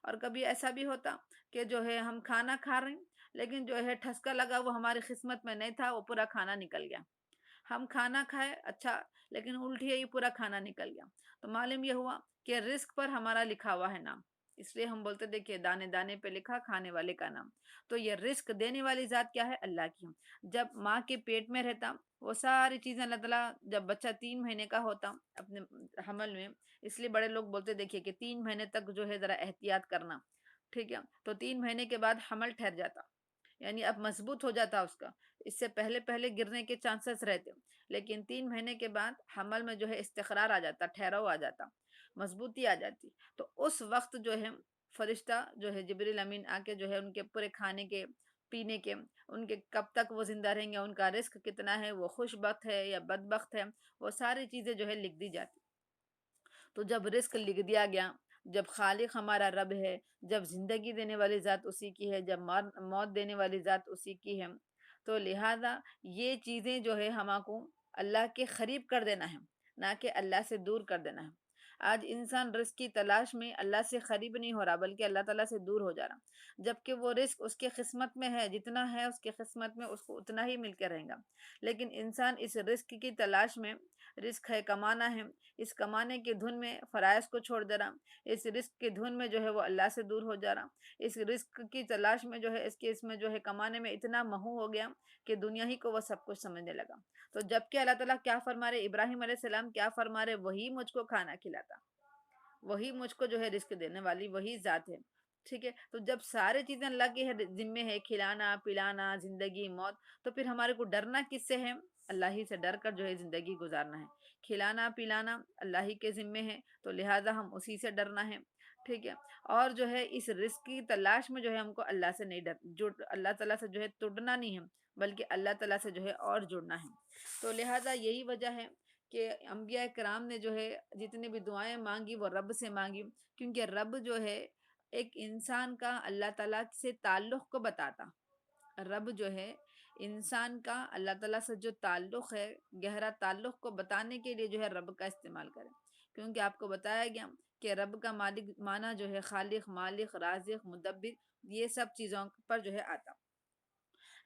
اور کبھی ایسا بھی ہوتا کہ جو ہے ہم کھانا کھا رہے ہیں لیکن جو ہے ٹھسکا لگا، وہ ہماری قسمت میں نہیں تھا، وہ پورا کھانا نکل گیا۔ ہم کھانا کھائے اچھا، لیکن الٹی ہی پورا کھانا نکل گیا۔ تو معلوم یہ ہوا کہ رزق پر ہمارا لکھا ہوا ہے نام، اس لیے ہم بولتے دیکھیے دانے دانے پہ لکھا کھانے والے کا نام۔ تو یہ رزق دینے والی ذات کیا ہے؟ اللہ کی۔ جب ماں کے پیٹ میں رہتا وہ ساری چیزیں اللہ تعالیٰ، جب بچہ 3 مہینے کا ہوتا اپنے حمل میں، اس لیے بڑے لوگ بولتے دیکھیے کہ 3 مہینے تک جو ہے ذرا احتیاط کرنا، ٹھیک ہے؟ تو 3 مہینے کے بعد حمل ٹھہر جاتا، یعنی اب مضبوط ہو جاتا اس کا، اس سے پہلے پہلے گرنے کے چانسز رہتے، لیکن 3 مہینے کے بعد حمل میں جو ہے استقرار آ جاتا، ٹھہراؤ آ جاتا، مضبوطی آ جاتی۔ تو اس وقت جو ہے فرشتہ جو ہے جبریل امین آ کے جو ہے ان کے پورے کھانے کے، پینے کے، ان کے کب تک وہ زندہ رہیں گے، ان کا رزق کتنا ہے، وہ خوش بخت ہے یا بدبخت ہے، وہ ساری چیزیں جو ہے لکھ دی جاتی۔ تو جب رزق لکھ دیا گیا، جب خالق ہمارا رب ہے، جب زندگی دینے والی ذات اسی کی ہے، جب موت دینے والی ذات اسی کی ہے، تو لہذا یہ چیزیں جو ہے ہم کو اللہ کے قریب کر دینا ہے، نہ کہ اللہ سے دور کر دینا ہے۔ آج انسان رزق کی تلاش میں اللہ سے قریب نہیں ہو رہا بلکہ اللہ تعالیٰ سے دور ہو جا رہا، جبکہ وہ رزق اس کے قسمت میں ہے، جتنا ہے اس کے قسمت میں اس کو اتنا ہی مل کے رہے گا۔ لیکن انسان اس رزق کی تلاش میں، رزق ہے کمانا ہے، اس کمانے کی دھن میں فرائض کو چھوڑ دے رہا، اس رزق کی دھن میں جو ہے وہ اللہ سے دور ہو جا رہا، اس رزق کی تلاش میں جو ہے اس میں جو ہے کمانے میں اتنا مہو ہو گیا کہ دنیا ہی کو وہ سب کچھ سمجھنے لگا۔ تو جبکہ اللہ تعالیٰ کیا فرما رہے، ابراہیم علیہ السلام کیا فرما رہے، وہی مجھ کو کھانا کھلاتا، وہی مجھ کو جو ہے رزق دینے والی وہی ذات ہے۔ ٹھیک ہے، تو جب سارے چیزیں اللہ کے ذمے ہے، کھلانا پلانا زندگی موت، تو پھر ہمارے کو ڈرنا کس سے ہے؟ اللہ ہی سے ڈر کر جو ہے زندگی گزارنا ہے۔ کھلانا پلانا اللہ ہی کے ذمے ہے، تو لہٰذا ہم اسی سے ڈرنا ہے۔ ٹھیک ہے، اور جو ہے اس رزق کی تلاش میں جو ہے ہم کو اللہ سے نہیں اللہ تعالیٰ سے جو ہے توڑنا نہیں ہے، بلکہ اللہ تعالیٰ سے جو ہے اور جڑنا ہے۔ تو لہٰذا یہی وجہ ہے کہ انبیاء کرام نے جو ہے جتنی بھی دعائیں مانگی وہ رب سے مانگی، کیونکہ رب جو ہے ایک انسان کا اللہ تعالیٰ سے تعلق کو بتاتا۔ رب جو ہے انسان کا اللہ تعالیٰ سے جو تعلق ہے، گہرا تعلق کو بتانے کے لیے جو ہے رب کا استعمال کرے، کیونکہ آپ کو بتایا گیا کہ رب کا مالک معنی جو ہے خالق، مالک، رازق، مدبر، یہ سب چیزوں پر جو ہے آتا۔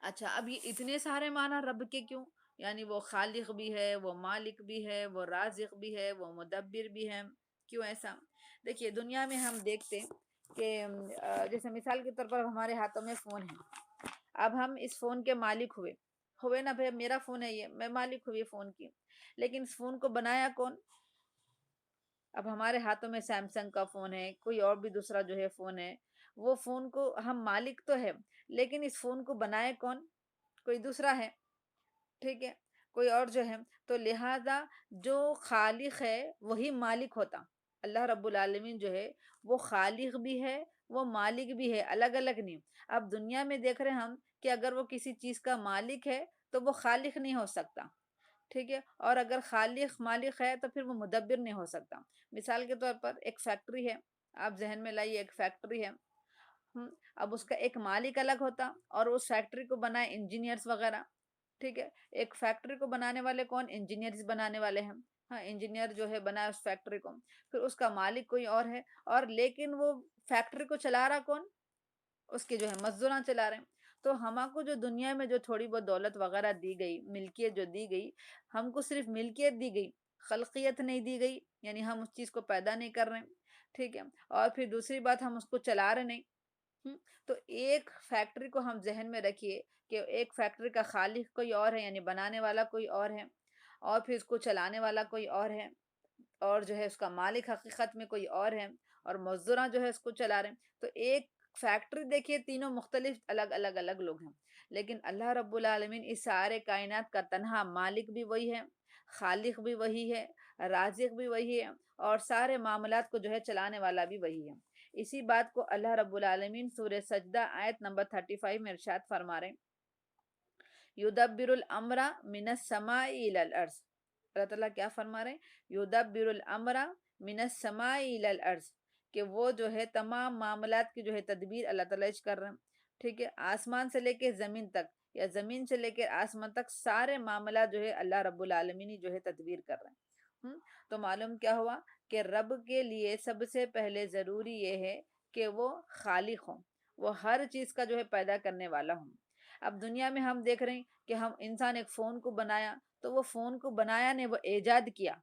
اچھا، اب یہ اتنے سارے معنی رب کے کیوں؟ یعنی وہ خالق بھی ہے، وہ مالک بھی ہے، وہ رازق بھی ہے، وہ مدبر بھی ہے، کیوں ایسا؟ دیکھیے دنیا میں ہم دیکھتے کہ جیسے مثال کے طور پر ہمارے ہاتھوں میں فون ہے، اب ہم اس فون کے مالک ہوئے نا بھائی، میرا فون ہے یہ، میں مالک ہوئی فون کی، لیکن اس فون کو بنایا کون؟ اب ہمارے ہاتھوں میں سیمسنگ کا فون ہے، کوئی اور بھی دوسرا جو ہے فون ہے، وہ فون کو ہم مالک تو ہے، لیکن اس فون کو بنائے کون؟ کوئی دوسرا ہے، ٹھیک ہے، کوئی اور جو ہے۔ تو لہذا جو خالق ہے وہی مالک ہوتا، اللہ رب العالمین جو ہے وہ خالق بھی ہے، وہ مالک بھی ہے، الگ الگ نہیں۔ اب دنیا میں دیکھ رہے ہیں ہم کہ اگر وہ کسی چیز کا مالک ہے تو وہ خالق نہیں ہو سکتا، ٹھیک ہے، اور اگر خالق مالک ہے تو پھر وہ مدبر نہیں ہو سکتا۔ مثال کے طور پر ایک فیکٹری ہے، آپ ذہن میں لائیے ایک فیکٹری ہے، اب اس کا ایک مالک الگ ہوتا اور اس فیکٹری کو بنائے انجینئرز وغیرہ، ٹھیک ہے، ایک فیکٹری کو بنانے والے کون؟ انجینئرز بنانے والے ہیں، ہاں، انجینئر جو ہے بنایا اس فیکٹری کو، پھر اس کا مالک کوئی اور ہے، اور لیکن وہ فیکٹری کو چلا رہا کون؟ اس کے جو ہے مزدوراں چلا رہے ہیں۔ تو ہم کو جو دنیا میں جو تھوڑی بہت دولت وغیرہ دی گئی، ملکیت جو دی گئی، ہم کو صرف ملکیت دی گئی، خلقیت نہیں دی گئی، یعنی ہم اس چیز کو پیدا نہیں کر رہے ہیں، ٹھیک ہے، اور پھر دوسری بات ہم اس کو چلا رہے نہیں۔ تو ایک فیکٹری کو ہم ذہن میں رکھیے کہ ایک فیکٹری کا خالق کوئی اور ہے، یعنی بنانے والا کوئی اور ہے، اور پھر اس کو چلانے والا کوئی اور ہے، اور جو ہے اس کا مالک حقیقت میں کوئی اور ہے، اور مزدوراں جو ہے اس کو چلا رہے ہیں۔ تو ایک فیکٹری دیکھیے، تینوں مختلف الگ لوگ ہیں، لیکن اللہ رب العالمین اس سارے کائنات کا تنہا مالک بھی وہی ہے، خالق بھی وہی ہے، رازق بھی وہی ہے، اور سارے معاملات کو جو ہے چلانے والا بھی وہی ہے۔ اسی بات کو اللہ رب العالمین سورہ سجدہ آیت نمبر 35 میں ارشاد فرما رہے ہیں، یدبر الامر من السماء الى الارض۔ اللہ تعالیٰ کیا فرما رہے ہیں؟ یدبر الامر من السماء الى الارض، کہ وہ جو ہے تمام معاملات کی جو ہے تدبیر اللہ تعالیٰ کر رہے ہیں، ٹھیک ہے، آسمان سے لے کے زمین تک، یا زمین سے لے کے آسمان تک، سارے معاملات جو ہے اللہ رب العالمین جو ہے تدبیر کر رہے ہیں۔ تو معلوم کیا ہوا کہ رب کے لیے سب سے پہلے ضروری یہ ہے کہ وہ خالق ہوں، وہ ہر چیز کا جو ہے پیدا کرنے والا ہوں۔ اب دنیا میں ہم دیکھ رہے ہیں کہ ہم انسان ایک فون کو بنایا، تو وہ فون کو بنایا نہیں، وہ ایجاد کیا۔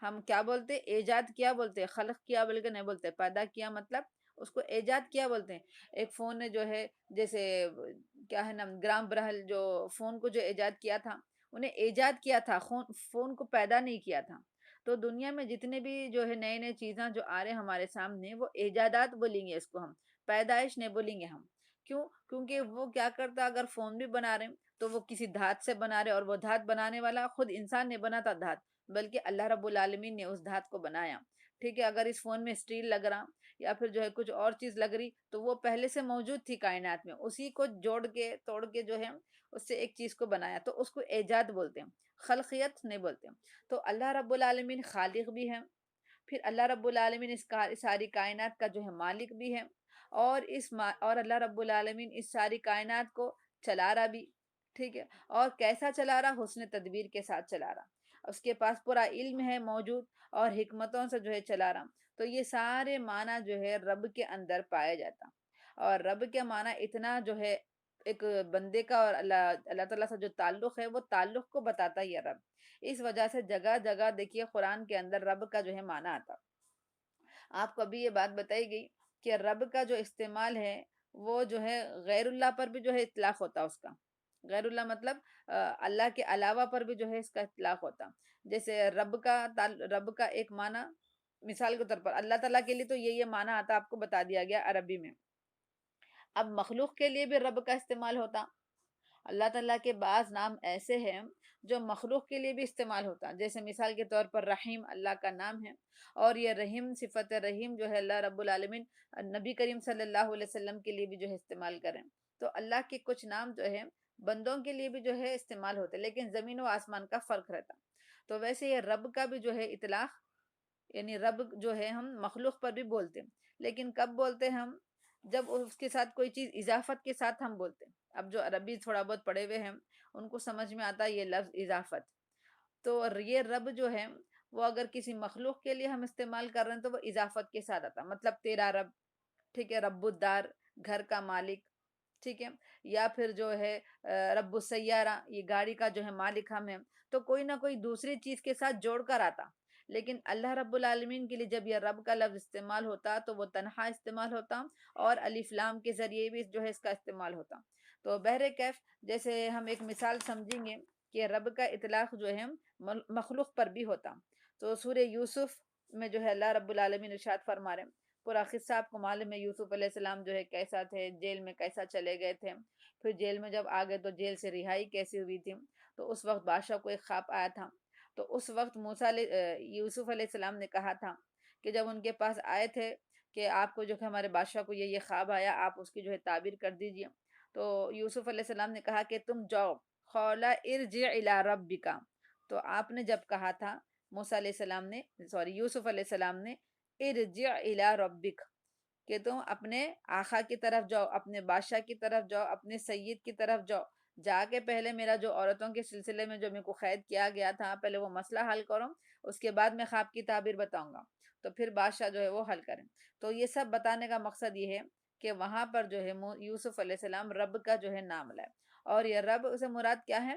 ہم کیا بولتے؟ ایجاد کیا بولتے، خلق کیا بلکہ نہیں بولتے، پیدا کیا مطلب اس کو ایجاد کیا بولتے ہیں۔ ایک فون نے جو ہے جیسے کیا ہے نام، گرام برہل جو فون کو جو ایجاد کیا تھا، انہیں ایجاد کیا تھا، فون کو پیدا نہیں کیا تھا۔ تو دنیا میں جتنے بھی جو ہے نئے نئے چیزاں جو آ رہے ہیں ہمارے سامنے، وہ ایجادات بولیں گے اس کو ہم، پیدائش نہیں بولیں گے ہم۔ کیوں؟ کیونکہ وہ کیا کرتا، اگر فون بھی بنا رہے ہیں تو وہ کسی دھات سے بنا رہے، اور وہ دھات بنانے والا خود انسان نے بنا تھا دھات، بلکہ اللہ رب العالمین نے اس دھات کو بنایا، ٹھیک ہے۔ اگر اس فون میں اسٹیل لگ رہا یا پھر جو ہے کچھ اور چیز لگ رہی، تو وہ پہلے سے موجود تھی کائنات میں، اسی کو جوڑ کے توڑ کے جو ہے اس سے ایک چیز کو بنایا، تو اس کو ایجاد بولتے ہیں، خلقیت نہیں بولتے ہیں۔ تو اللہ رب العالمین خالق بھی ہے، پھر اللہ رب العالمین اس ساری کائنات کا جو ہے مالک بھی ہے، اور اللہ رب العالمین اس ساری کائنات کو چلا رہا بھی، ٹھیک ہے، اور کیسا چلا رہا؟ حسن تدبیر کے ساتھ چلا رہا۔ اس کے پاس پورا علم ہے موجود، اور حکمتوں سے جو ہے چلا رہا. تو یہ سارے معنی جو ہے رب کے اندر پایا جاتا. اور رب کے معنی اتنا جو ہے ایک بندے کا اور اللہ تعالیٰ سے جو تعلق ہے وہ تعلق کو بتاتا ہے یہ رب. اس وجہ سے جگہ جگہ دیکھیے قرآن کے اندر رب کا جو ہے معنی آتا. آپ کو ابھی یہ بات بتائی گئی کہ رب کا جو استعمال ہے وہ جو ہے غیر اللہ پر بھی جو ہے اطلاق ہوتا اس کا. غیر اللہ مطلب اللہ کے علاوہ پر بھی جو ہے اس کا اطلاق ہوتا. جیسے رب کا ایک معنی مثال کے طور پر اللہ تعالیٰ کے لیے تو یہ معنی آتا، آپ کو بتا دیا گیا عربی میں. اب مخلوق کے لیے بھی رب کا استعمال ہوتا. اللہ تعالیٰ کے بعض نام ایسے ہیں جو مخلوق کے لیے بھی استعمال ہوتا. جیسے مثال کے طور پر رحیم اللہ کا نام ہے، اور یہ رحیم صفت رحیم جو ہے اللہ رب العالمین نبی کریم صلی اللہ علیہ وسلم کے لیے بھی جو ہے استعمال کریں. تو اللہ کے کچھ نام جو ہے بندوں کے لیے بھی جو ہے استعمال ہوتے، لیکن زمین و آسمان کا فرق رہتا. تو ویسے یہ رب کا بھی جو ہے اطلاق، یعنی رب جو ہے ہم مخلوق پر بھی بولتے ہیں، لیکن کب بولتے ہیں ہم؟ جب اس کے ساتھ کوئی چیز اضافت کے ساتھ ہم بولتے ہیں. اب جو عربی تھوڑا بہت پڑھے ہوئے ہیں ان کو سمجھ میں آتا ہے یہ لفظ اضافت. تو یہ رب جو ہے وہ اگر کسی مخلوق کے لیے ہم استعمال کر رہے ہیں تو وہ اضافت کے ساتھ آتا، مطلب تیرا رب، ٹھیک ہے، رب الدار، گھر کا مالک، ٹھیک ہے. یا پھر جو ہے رب السیارہ، یہ گاڑی کا جو ہے مالک ہم ہیں. تو کوئی نہ کوئی دوسری چیز کے ساتھ جوڑ کر آتا. لیکن اللہ رب العالمین کے لیے جب یہ رب کا لفظ استعمال ہوتا تو وہ تنہا استعمال ہوتا، اور الف لام کے ذریعے بھی جو ہے اس کا استعمال ہوتا. تو بہرکیف جیسے ہم ایک مثال سمجھیں گے کہ رب کا اطلاق جو ہے مخلوق پر بھی ہوتا. تو سورہ یوسف میں جو ہے اللہ رب العالمین ارشاد فرما رہے ہیں، پورا قصہ آپ کو معلوم ہے، یوسف علیہ السلام جو ہے کیسا تھے، جیل میں کیسا چلے گئے تھے، پھر جیل میں جب آ گئے تو جیل سے رہائی کیسی ہوئی تھی. تو اس وقت بادشاہ کو ایک خواب آیا تھا. تو اس وقت یوسف علیہ السلام نے کہا تھا کہ جب ان کے پاس آئے تھے کہ آپ کو جو کہ ہمارے بادشاہ کو یہ خواب آیا، آپ اس کی جو ہے تعبیر کر دیجئے. تو یوسف علیہ السلام نے کہا کہ تم جاؤ، قولا ارجع الی ربک. تو آپ نے جب کہا تھا یوسف علیہ السلام نے ارجع الی ربک، کہ تم اپنے آقا کی طرف جاؤ، اپنے بادشاہ کی طرف جاؤ، اپنے سید کی طرف جاؤ. جا کے پہلے میرا جو عورتوں کے سلسلے میں جو میرے کو قید کیا گیا تھا پہلے وہ مسئلہ حل کرو، اس کے بعد میں خواب کی تعبیر بتاؤں گا، تو پھر بادشاہ جو ہے وہ حل کریں. تو یہ سب بتانے کا مقصد یہ ہے کہ وہاں پر جو ہے یوسف علیہ السلام رب کا جو ہے نام لائے. اور یہ رب سے مراد کیا ہے؟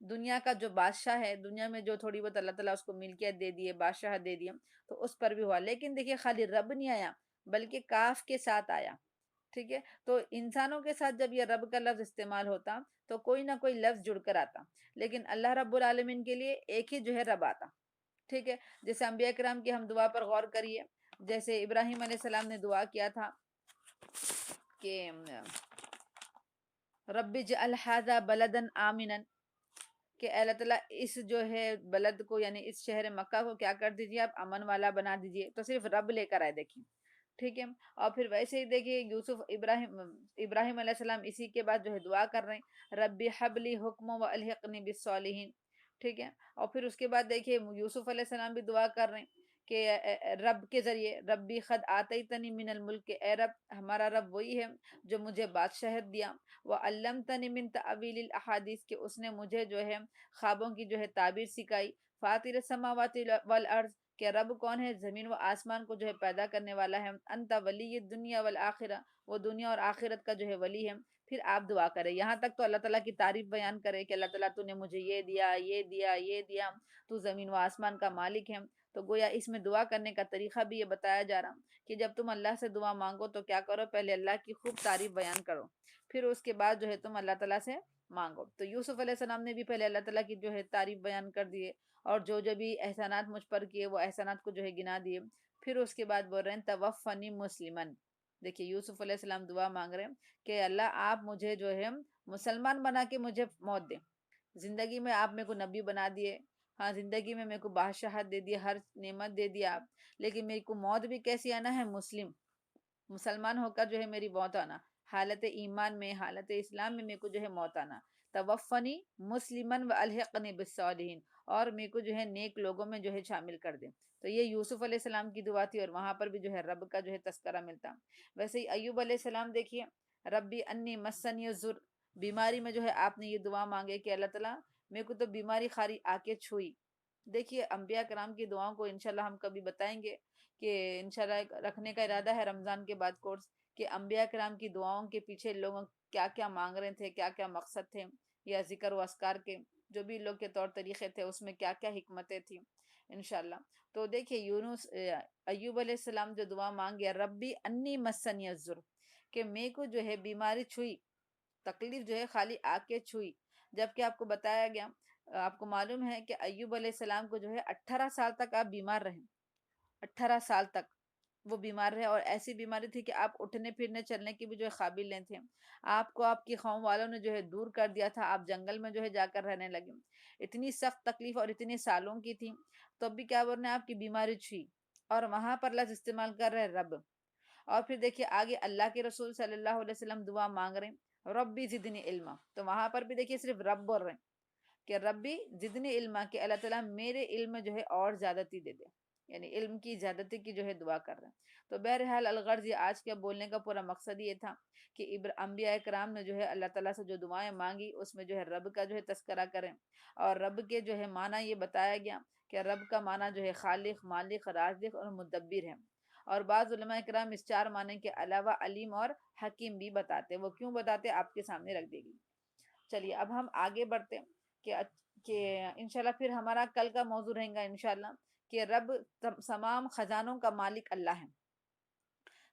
دنیا کا جو بادشاہ ہے، دنیا میں جو تھوڑی بہت اللہ تعالیٰ اس کو ملکیت دے دیے، بادشاہ دے دیا، تو اس پر بھی ہوا. لیکن دیکھیے خالی رب نہیں آیا بلکہ کاف کے ساتھ آیا، ٹھیک ہے. تو انسانوں کے ساتھ جب یہ رب کا لفظ استعمال ہوتا تو کوئی نہ کوئی لفظ جڑ کر آتا، لیکن اللہ رب العالمین کے لیے ایک ہی جو ہے رب آتا، ٹھیک ہے. جیسے انبیاء کرام کی ہم دعا پر غور کریے. جیسے ابراہیم علیہ السلام نے دعا کیا تھا کہ رب اجعل ھذا بلدا آمنا، کہ اللہ تعالیٰ اس جو ہے بلد کو یعنی اس شہر مکہ کو کیا کر دیجیے، آپ امن والا بنا دیجیے. تو صرف رب لے کر آئے، دیکھیں، ٹھیک ہے. اور پھر ویسے ہی دیکھیے ابراہیم علیہ السلام اسی کے بعد جو ہے دعا کر رہے ہیں رب حب لی حکم و الحقنی بالصالحین، ٹھیک ہے. اور پھر اس کے بعد دیکھیے یوسف علیہ السلام بھی دعا کر رہے ہیں کہ رب کے ذریعے ربی خد آتیتنی من الملک، اے رب ہمارا رب وہی ہے جو مجھے بادشاہت دیا، وعلمتنی من تأویل الاحادیث، کہ اس نے مجھے جو ہے خوابوں کی جو ہے تعبیر سکھائی. فاطر السماوات والارض، کہ رب کون ہے؟ زمین و آسمان کو جو ہے پیدا کرنے والا ہے. انت ولی الدنیا والآخرہ، وہ دنیا اور آخرت کا جو ہے ولی ہے. پھر آپ دعا کریں، یہاں تک تو اللہ تعالیٰ کی تعریف بیان کرے کہ اللہ تعالیٰ تو نے مجھے یہ دیا، یہ دیا، یہ دیا، تو زمین و آسمان کا مالک ہے. تو گویا اس میں دعا کرنے کا طریقہ بھی یہ بتایا جا رہا کہ جب تم اللہ سے دعا مانگو تو کیا کرو، پہلے اللہ کی خوب تعریف بیان کرو، پھر اس کے بعد جو ہے تم اللہ تعالیٰ سے مانگو. تو یوسف علیہ السلام نے بھی پہلے اللہ تعالیٰ کی جو ہے تعریف بیان کر دیے، اور جو جو بھی احسانات مجھ پر کیے وہ احسانات کو جو ہے گنا دیے. پھر اس کے بعد بول رہے ہیں توفنی مسلمن. دیکھیے یوسف علیہ السلام دعا مانگ رہے ہیں کہ اللہ آپ مجھے جو ہے مسلمان بنا کے مجھے موت دیں. زندگی میں آپ میرے کو نبی بنا دیے، ہاں زندگی میں میرے کو بادشاہت دے دی، ہر نعمت دے دی آپ، لیکن میرے کو موت بھی کیسی آنا ہے؟ مسلمان ہو کر جو ہے میری موت آنا، حالت ایمان میں، حالت اسلام میں میرے کو جو ہے موت آنا. توفنی مسلمن و الحقنی بالصالحین، اور میرے کو جو ہے نیک لوگوں میں جو ہے شامل کر دیں. تو یہ یوسف علیہ السلام کی دعا تھی، اور وہاں پر بھی جو ہے رب کا جو ہے تذکرہ ملتا. ویسے ہی ایوب علیہ السلام دیکھیے، ربی انی مسنی الضر، بیماری میں جو ہے آپ نے یہ دعا مانگے کہ اللہ تعالیٰ میرے کو تو بیماری خاری آ کے چھوئی، دیکھیے انبیاء کرام کی دعاؤں کو انشاءاللہ ہم کبھی بتائیں گے، کہ انشاءاللہ رکھنے کا ارادہ ہے رمضان کے بعد کورس، کہ انبیاء کرام کی دعاؤں کے پیچھے لوگ کیا کیا مانگ رہے تھے، کیا کیا مقصد تھے، یا ذکر و اذکار کے جو بھی لوگ کے طور طریقے تھے اس میں کیا کیا حکمتیں تھیں انشاءاللہ۔ تو دیکھیے یونس ایوب علیہ السلام جو دعا مانگے، ربی انی مسنی الضر، کہ میں کو جو ہے بیماری چھوئی، تکلیف جو ہے خالی آ کے چھوئی، جبکہ آپ کو بتایا گیا، آپ کو معلوم ہے کہ ایوب علیہ السلام کو جو ہے 18 سال تک آپ بیمار رہے، 18 سال تک وہ بیمار رہے، اور ایسی بیماری تھی کہ آپ اٹھنے پھرنے چلنے کی بھی جو ہے قابل نہیں تھے، آپ کو آپ کی قوم والوں نے جو ہے دور کر دیا تھا، آپ جنگل میں جو ہے جا کر رہنے لگے، اتنی سخت تکلیف اور اتنی سالوں کی تھی، تو بھی کیا بولنے آپ کی بیماری چھوئی، اور وہاں پر لفظ استعمال کر رہے رب۔ اور پھر دیکھیے آگے اللہ کے رسول صلی اللہ علیہ وسلم دعا مانگ رہے ہیں ربی زدنی علما، تو وہاں پر بھی دیکھیے صرف رب بول رہے ہیں کہ ربی زدنی علما، کہ اللہ تعالیٰ میرے علم میں جو ہے اور زیادتی دے دے، یعنی علم کی زیادتی کی جو ہے دعا کر رہے ہیں۔ تو بہرحال الغرض یہ آج کے بولنے کا پورا مقصد یہ تھا کہ انبیاء کرام نے جو ہے اللہ تعالیٰ سے جو دعائیں مانگی اس میں جو ہے رب کا جو ہے تذکرہ کریں، اور رب کے جو ہے معنی یہ بتایا گیا کہ رب کا معنی جو ہے خالق، مالک، رازق اور مدبر ہے، اور بعض علماء کرام اس چار معنی کے علاوہ علیم اور حکیم بھی بتاتے، وہ کیوں بتاتے آپ کے سامنے رکھ دے گی۔ چلیے اب ہم آگے بڑھتے ہیں، کہ کہ انشاءاللہ پھر ہمارا کل کا موضوع رہیں گا انشاءاللہ کہ رب تمام خزانوں کا مالک اللہ ہے،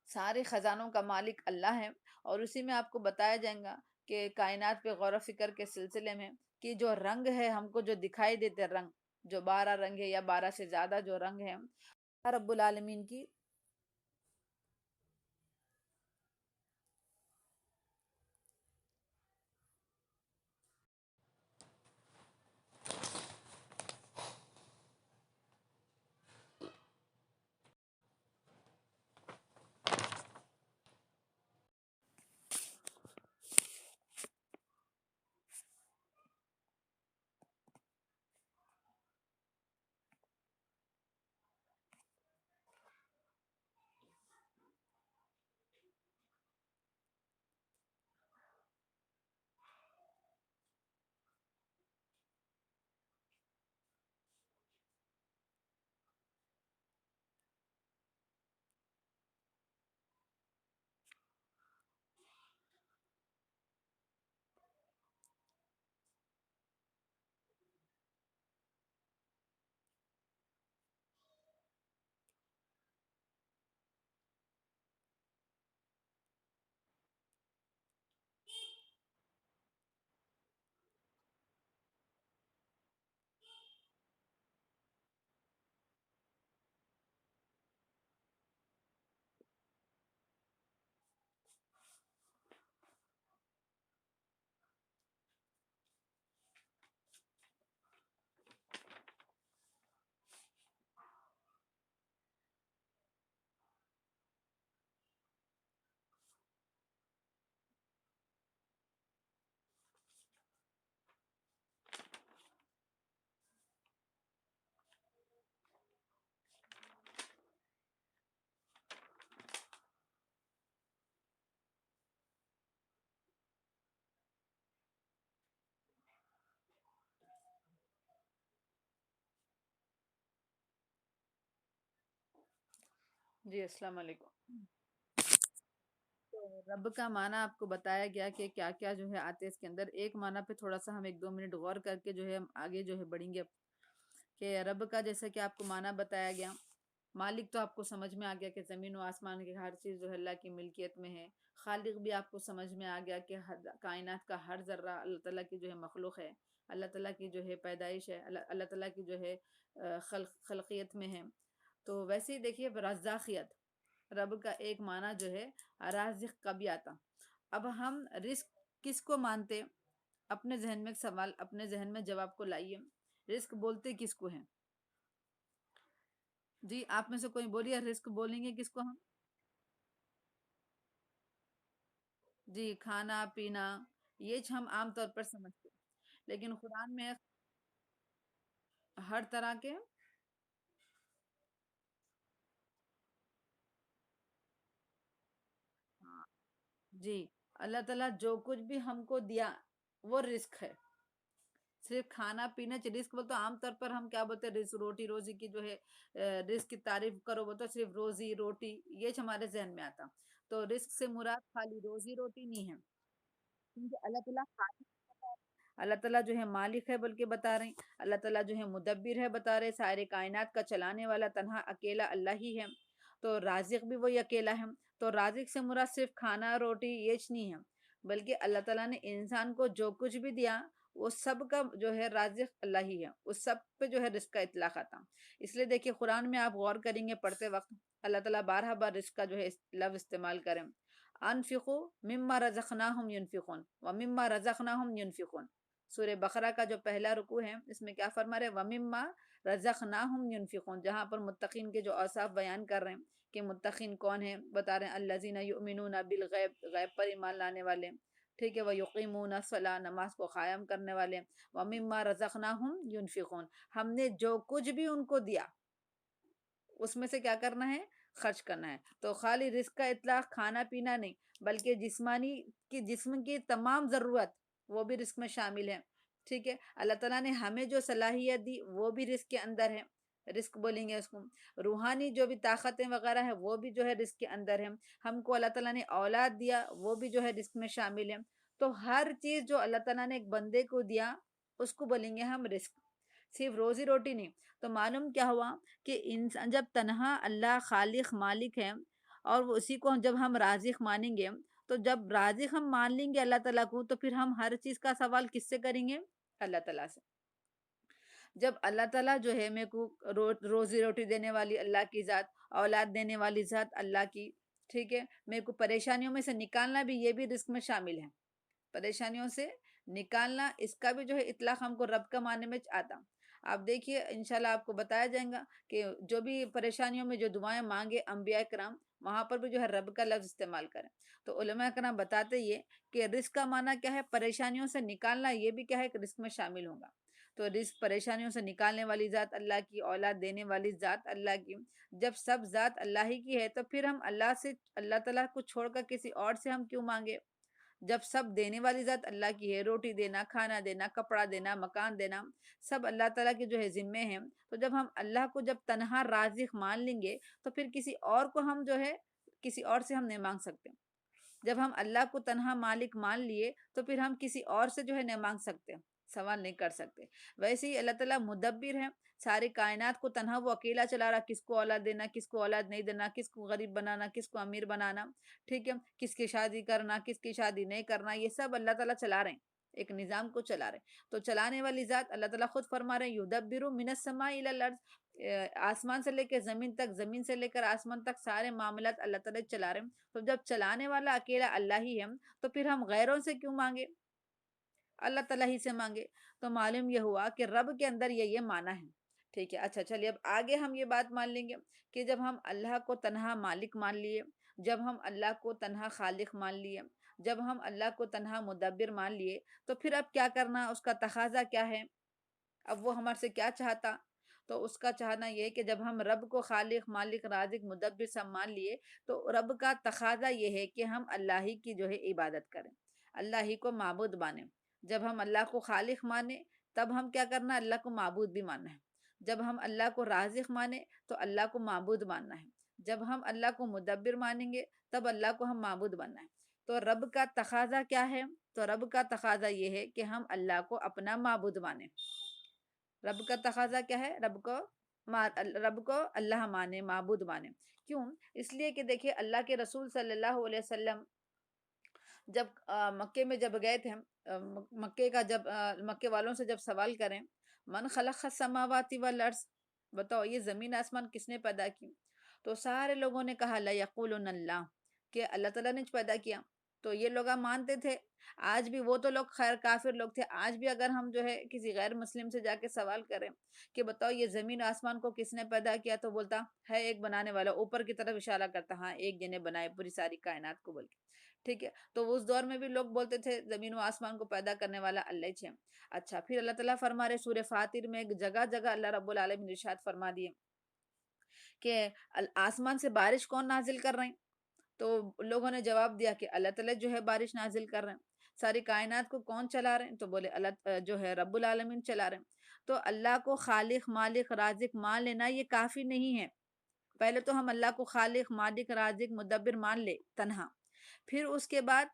سارے خزانوں کا مالک اللہ ہے، اور اسی میں آپ کو بتایا جائے گا کہ کائنات پہ غور و فکر کے سلسلے میں، کہ جو رنگ ہے ہم کو جو دکھائی دیتے رنگ، جو 12 رنگ ہے یا 12 سے زیادہ جو رنگ ہے رب العالمین کی۔ جی السلام علیکم۔ تو رب کا معنی آپ کو بتایا گیا کہ کیا کیا جو ہے آتے اس کے اندر، ایک معنی پہ تھوڑا سا ہم 1-2 منٹ غور کر کے جو ہے ہم آگے جو ہے بڑھیں گے، کہ رب کا جیسا کہ آپ کو معنی بتایا گیا، مالک تو آپ کو سمجھ میں آ گیا کہ زمین و آسمان کی ہر چیز جو ہے اللہ کی ملکیت میں ہے، خالق بھی آپ کو سمجھ میں آ گیا کہ کائنات کا ہر ذرہ اللہ تعالیٰ کی جو ہے مخلوق ہے، اللہ تعالیٰ کی جو ہے پیدائش ہے، اللہ تعالیٰ کی جو ہے خلقیت میں ہے۔ تو ویسے ہی دیکھیے رزاقیت، رب کا ایک معنی جو ہے رازق کا بھی آتا۔ اب ہم رزق کس کو مانتے، اپنے ذہن میں ایک سوال، اپنے ذہن میں جواب کو لائیے، رزق بولتے کس کو ہیں؟ جی آپ میں سے کوئی بولیے، رزق بولیں گے کس کو ہم؟ جی کھانا پینا، یہ ہم عام طور پر سمجھتے ہیں، لیکن قرآن میں ہر طرح کے، ہاں، جی اللہ تعالیٰ جو کچھ بھی ہم کو دیا وہ رزق ہے، صرف کھانا پینا رزق بولتے عام طور پر ہم کیا بولتے ہیں، رزق روٹی روزی کی جو ہے رزق کی تعریف کرو بولتے صرف روزی روٹی، یہ ہمارے ذہن میں آتا. تو رزق سے مراد خالی روزی روٹی نہیں ہے، کیونکہ اللہ تعالیٰ خالق ہے، اللہ تعالیٰ جو ہے مالک ہے بلکہ بتا رہے ہیں، اللہ تعالیٰ جو ہے مدبر ہے بتا رہے، سارے کائنات کا چلانے والا تنہا اکیلا اللہ ہی ہے. تو رازق بھی وہی اکیلا ہے. تو رازق سے مراد صرف کھانا روٹی یہ نہیں ہے، بلکہ اللہ تعالیٰ نے انسان کو جو کچھ بھی دیا وہ سب کا جو ہے رازق اللہ ہی ہے، اس سب پہ جو ہے رزق کا اطلاق آتا. اس لیے دیکھیے قرآن میں آپ غور کریں گے پڑھتے وقت اللہ تعالیٰ بارہ بار رزق کا جو ہے لفظ استعمال کریں. انفقوا مما رزقناہم ينفقون ومما رزقناہم ينفقون. سورہ بقرہ کا جو پہلا رکوع ہے اس میں کیا فرما رہے ومما رزقناہم ينفقون، جہاں پر متقین کے جو اوصاف بیان کر رہے ہیں کہ متقین کون ہیں بتا رہے ہیں الذین یؤمنون بالغیب، غیب پر ایمان لانے والے، ٹھیک ہے، ویقیمون الصلاۃ، نماز کو قائم کرنے والے، ومما رزقناہم ينفقون، ہم نے جو کچھ بھی ان کو دیا اس میں سے کیا کرنا ہے، خرچ کرنا ہے. تو خالی رزق کا اطلاق کھانا پینا نہیں، بلکہ جسمانی کی جسم کی تمام ضرورت وہ بھی رزق میں شامل ہے. ٹھیک ہے، اللہ تعالیٰ نے ہمیں جو صلاحیت دی وہ بھی رزق کے اندر ہے، رزق بولیں گے اس کو. روحانی جو بھی طاقتیں وغیرہ ہے وہ بھی جو ہے رزق کے اندر ہے. ہم کو اللہ تعالیٰ نے اولاد دیا وہ بھی جو ہے رزق میں شامل ہے. تو ہر چیز جو اللہ تعالیٰ نے ایک بندے کو دیا اس کو بولیں گے ہم رزق، صرف روزی روٹی نہیں. تو معلوم کیا ہوا کہ انسان جب تنہا اللہ خالق مالک ہے اور اسی کو جب ہم رازق مانیں گے، تو جب رازق ہم مان لیں گے اللہ تعالیٰ کو، تو پھر ہم ہر چیز کا سوال کس سے کریں گے، اللہ تعالیٰ سے. جب اللہ تعالیٰ جو ہے میرے کو روزی روٹی دینے والی اللہ کی ذات، اولاد دینے والی ذات اللہ کی، ٹھیک ہے، میرے کو پریشانیوں میں سے نکالنا بھی یہ بھی رزق میں شامل ہے. پریشانیوں سے نکالنا اس کا بھی جو ہے اطلاق ہم کو رب کا معنی میں آتا. آپ دیکھیے انشاءاللہ آپ کو بتایا جائے گا کہ جو بھی پریشانیوں میں جو دعائیں مانگے انبیاء کرام وہاں پر بھی جو ہے رب کا لفظ استعمال کریں. تو علماء کرام بتاتے یہ کہ رزق کا معنی کیا ہے، پریشانیوں سے نکالنا، یہ بھی کیا ہے کہ رزق میں شامل ہوگا. تو رزق پریشانیوں سے نکالنے والی ذات اللہ کی، اولاد دینے والی ذات اللہ کی. جب سب ذات اللہ ہی کی ہے تو پھر ہم اللہ تعالیٰ کو چھوڑ کر کسی اور سے ہم کیوں مانگے؟ جب سب دینے والی ذات اللہ کی ہے، روٹی دینا، کھانا دینا، کپڑا دینا، مکان دینا، سب اللہ تعالیٰ کے جو ہے ذمے ہیں. تو جب ہم اللہ کو جب تنہا رازق مان لیں گے تو پھر کسی اور کو ہم جو ہے کسی اور سے ہم نہیں مانگ سکتے. جب ہم اللہ کو تنہا مالک مان لیے تو پھر ہم کسی اور سے جو ہے نہیں مانگ سکتے، سوال نہیں کر سکتے. ویسے ہی اللہ تعالیٰ مدبر ہے، ساری کائنات کو تنہا وہ اکیلا چلا رہا، کس کو اولاد دینا، کس کو اولاد نہیں دینا، کس کو غریب بنانا، کس کو امیر بنانا، ٹھیک ہے، کس کی شادی کرنا، کس کی شادی نہیں کرنا، یہ سب اللہ تعالیٰ چلا رہے ہیں، ایک نظام کو چلا رہے ہیں. تو چلانے والی ذات اللہ تعالیٰ خود فرما رہے ہیں یدبر من السماء الی الارض، آسمان سے لے کے زمین تک، زمین سے لے کر آسمان تک سارے معاملات اللہ تعالیٰ چلا رہے ہیں. تو جب چلانے والا اکیلا اللہ ہی ہے تو پھر ہم غیروں سے کیوں مانگے، اللہ تعالیٰ ہی سے مانگے. تو معلوم یہ ہوا کہ رب کے اندر یہ معنی ہے. ٹھیک ہے، اچھا چلیے اب آگے ہم یہ بات مان لیں گے کہ جب ہم اللہ کو تنہا مالک مان لیے، جب ہم اللہ کو تنہا خالق مان لیے، جب ہم اللہ کو تنہا مدبر مان لیے، تو پھر اب کیا کرنا، اس کا تقاضا کیا ہے، اب وہ ہمارے سے کیا چاہتا. تو اس کا چاہنا یہ کہ جب ہم رب کو خالق مالک رازق مدبر سب مان لیے تو رب کا تقاضا یہ ہے کہ ہم اللہ ہی کی جو ہے عبادت کریں، اللہ ہی کو معبود مانیں. جب ہم اللہ کو خالق مانیں تب ہم کیا کرنا، اللہ کو معبود بھی ماننا ہے. جب ہم اللہ کو رازق مانیں تو اللہ کو معبود ماننا ہے. جب ہم اللہ کو مدبر مانیں گے تب اللہ کو ہم معبود ماننا ہے. تو رب کا تقاضا کیا ہے، تو رب کا تقاضا یہ ہے کہ ہم اللہ کو اپنا معبود مانیں. رب کا تقاضا کیا ہے، رب کو اللہ مانے، معبود مانے. کیوں؟ اس لیے کہ دیکھیے اللہ کے رسول صلی اللہ علیہ وسلم جب مکے میں جب گئے تھے، مکے کا جب مکے والوں سے جب سوال کریں من خلق السماوات والارض، بتاؤ یہ زمین آسمان کس نے پیدا کی، تو سارے لوگوں نے کہا لیقولن اللہ، کہ اللہ تعالیٰ نے پیدا کیا. تو یہ لوگ مانتے تھے. آج بھی وہ تو لوگ خیر کافر لوگ تھے، آج بھی اگر ہم جو ہے کسی غیر مسلم سے جا کے سوال کریں کہ بتاؤ یہ زمین آسمان کو کس نے پیدا کیا، تو بولتا ہے ایک بنانے والا، اوپر کی طرف اشارہ کرتا، ہاں ایک جنے بنائے پوری ساری کائنات کو بول کے. ٹھیک ہے، تو اس دور میں بھی لوگ بولتے تھے زمین و آسمان کو پیدا کرنے والا اللہ ہے. اچھا پھر اللہ تعالیٰ فرما رہے سورہ فاطر میں ایک جگہ جگہ اللہ رب العالمین ارشاد فرما دیے کہ آسمان سے بارش کون نازل کر رہے ہیں. تو لوگوں نے جواب دیا کہ اللہ تعالیٰ جو ہے بارش نازل کر رہے ہیں. ساری کائنات کو کون چلا رہے ہیں؟ تو بولے اللہ جو ہے رب العالمین چلا رہے ہیں۔ تو اللہ کو خالق مالک رازق مان لینا یہ کافی نہیں ہے۔ پہلے تو ہم اللہ کو خالق مالک رازق مدبر مان لے تنہا، پھر اس کے بعد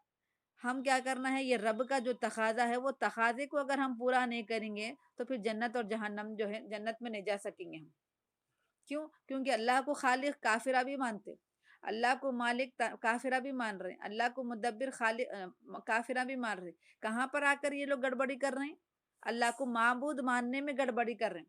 ہم کیا کرنا ہے، یہ رب کا جو تقاضا ہے وہ تقاضے کو اگر ہم پورا نہیں کریں گے تو پھر جنت اور جہنم جو ہے جنت میں نہیں جا سکیں گے ہم۔ کیوں؟ کیونکہ اللہ کو خالق کافرہ بھی مانتے، اللہ کو مالک کافرہ بھی مان رہے ہیں، اللہ کو مدبر خالق کافرہ بھی مان رہے ہیں۔ کہاں پر آ کر یہ لوگ گڑبڑی کر رہے ہیں؟ اللہ کو معبود ماننے میں گڑبڑی کر رہے ہیں۔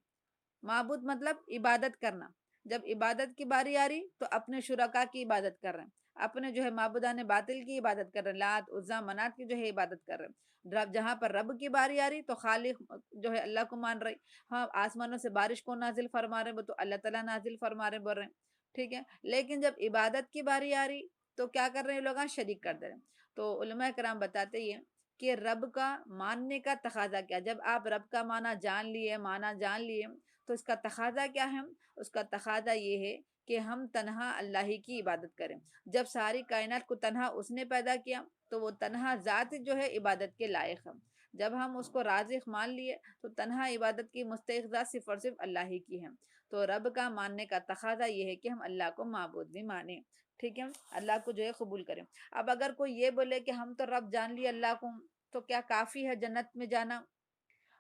معبود مطلب عبادت کرنا، جب عبادت کی باری آ رہی تو اپنے شرکا کی عبادت کر رہے ہیں، اپنے جو ہے معبودان باطل کی عبادت کر رہے ہیں، لات عزا منات کی جو ہے عبادت کر رہے ہیں۔ جہاں پر رب کی باری آ رہی تو خالق جو ہے اللہ کو مان رہے، ہاں آسمانوں سے بارش کو نازل فرما رہے وہ تو اللہ تعالیٰ نازل فرما رہے بول رہے ہیں، ٹھیک ہے۔ لیکن جب عبادت کی باری آ رہی تو کیا کر رہے ہیں لوگ؟ شریک کر دے رہے ہیں۔ تو علماء کرام بتاتے ہیں کہ رب کا ماننے کا تقاضا کیا، جب آپ رب کا معنی جان لیے تو اس کا تقاضا کیا ہے؟ اس کا تقاضا یہ ہے کہ ہم تنہا اللہ ہی کی عبادت کریں۔ جب ساری کائنات کو تنہا اس نے پیدا کیا تو وہ تنہا ذات جو ہے عبادت کے لائق ہے۔ جب ہم اس کو رازق مان لیے تو تنہا عبادت کی مستحق ذات صرف اور صرف اللہ ہی کی ہے۔ تو رب کا ماننے کا تقاضا یہ ہے کہ ہم اللہ کو معبود بھی مانیں، ٹھیک ہے، اللہ کو جو ہے قبول کریں۔ اب اگر کوئی یہ بولے کہ ہم تو رب جان لیے اللہ کو، تو کیا کافی ہے جنت میں جانا؟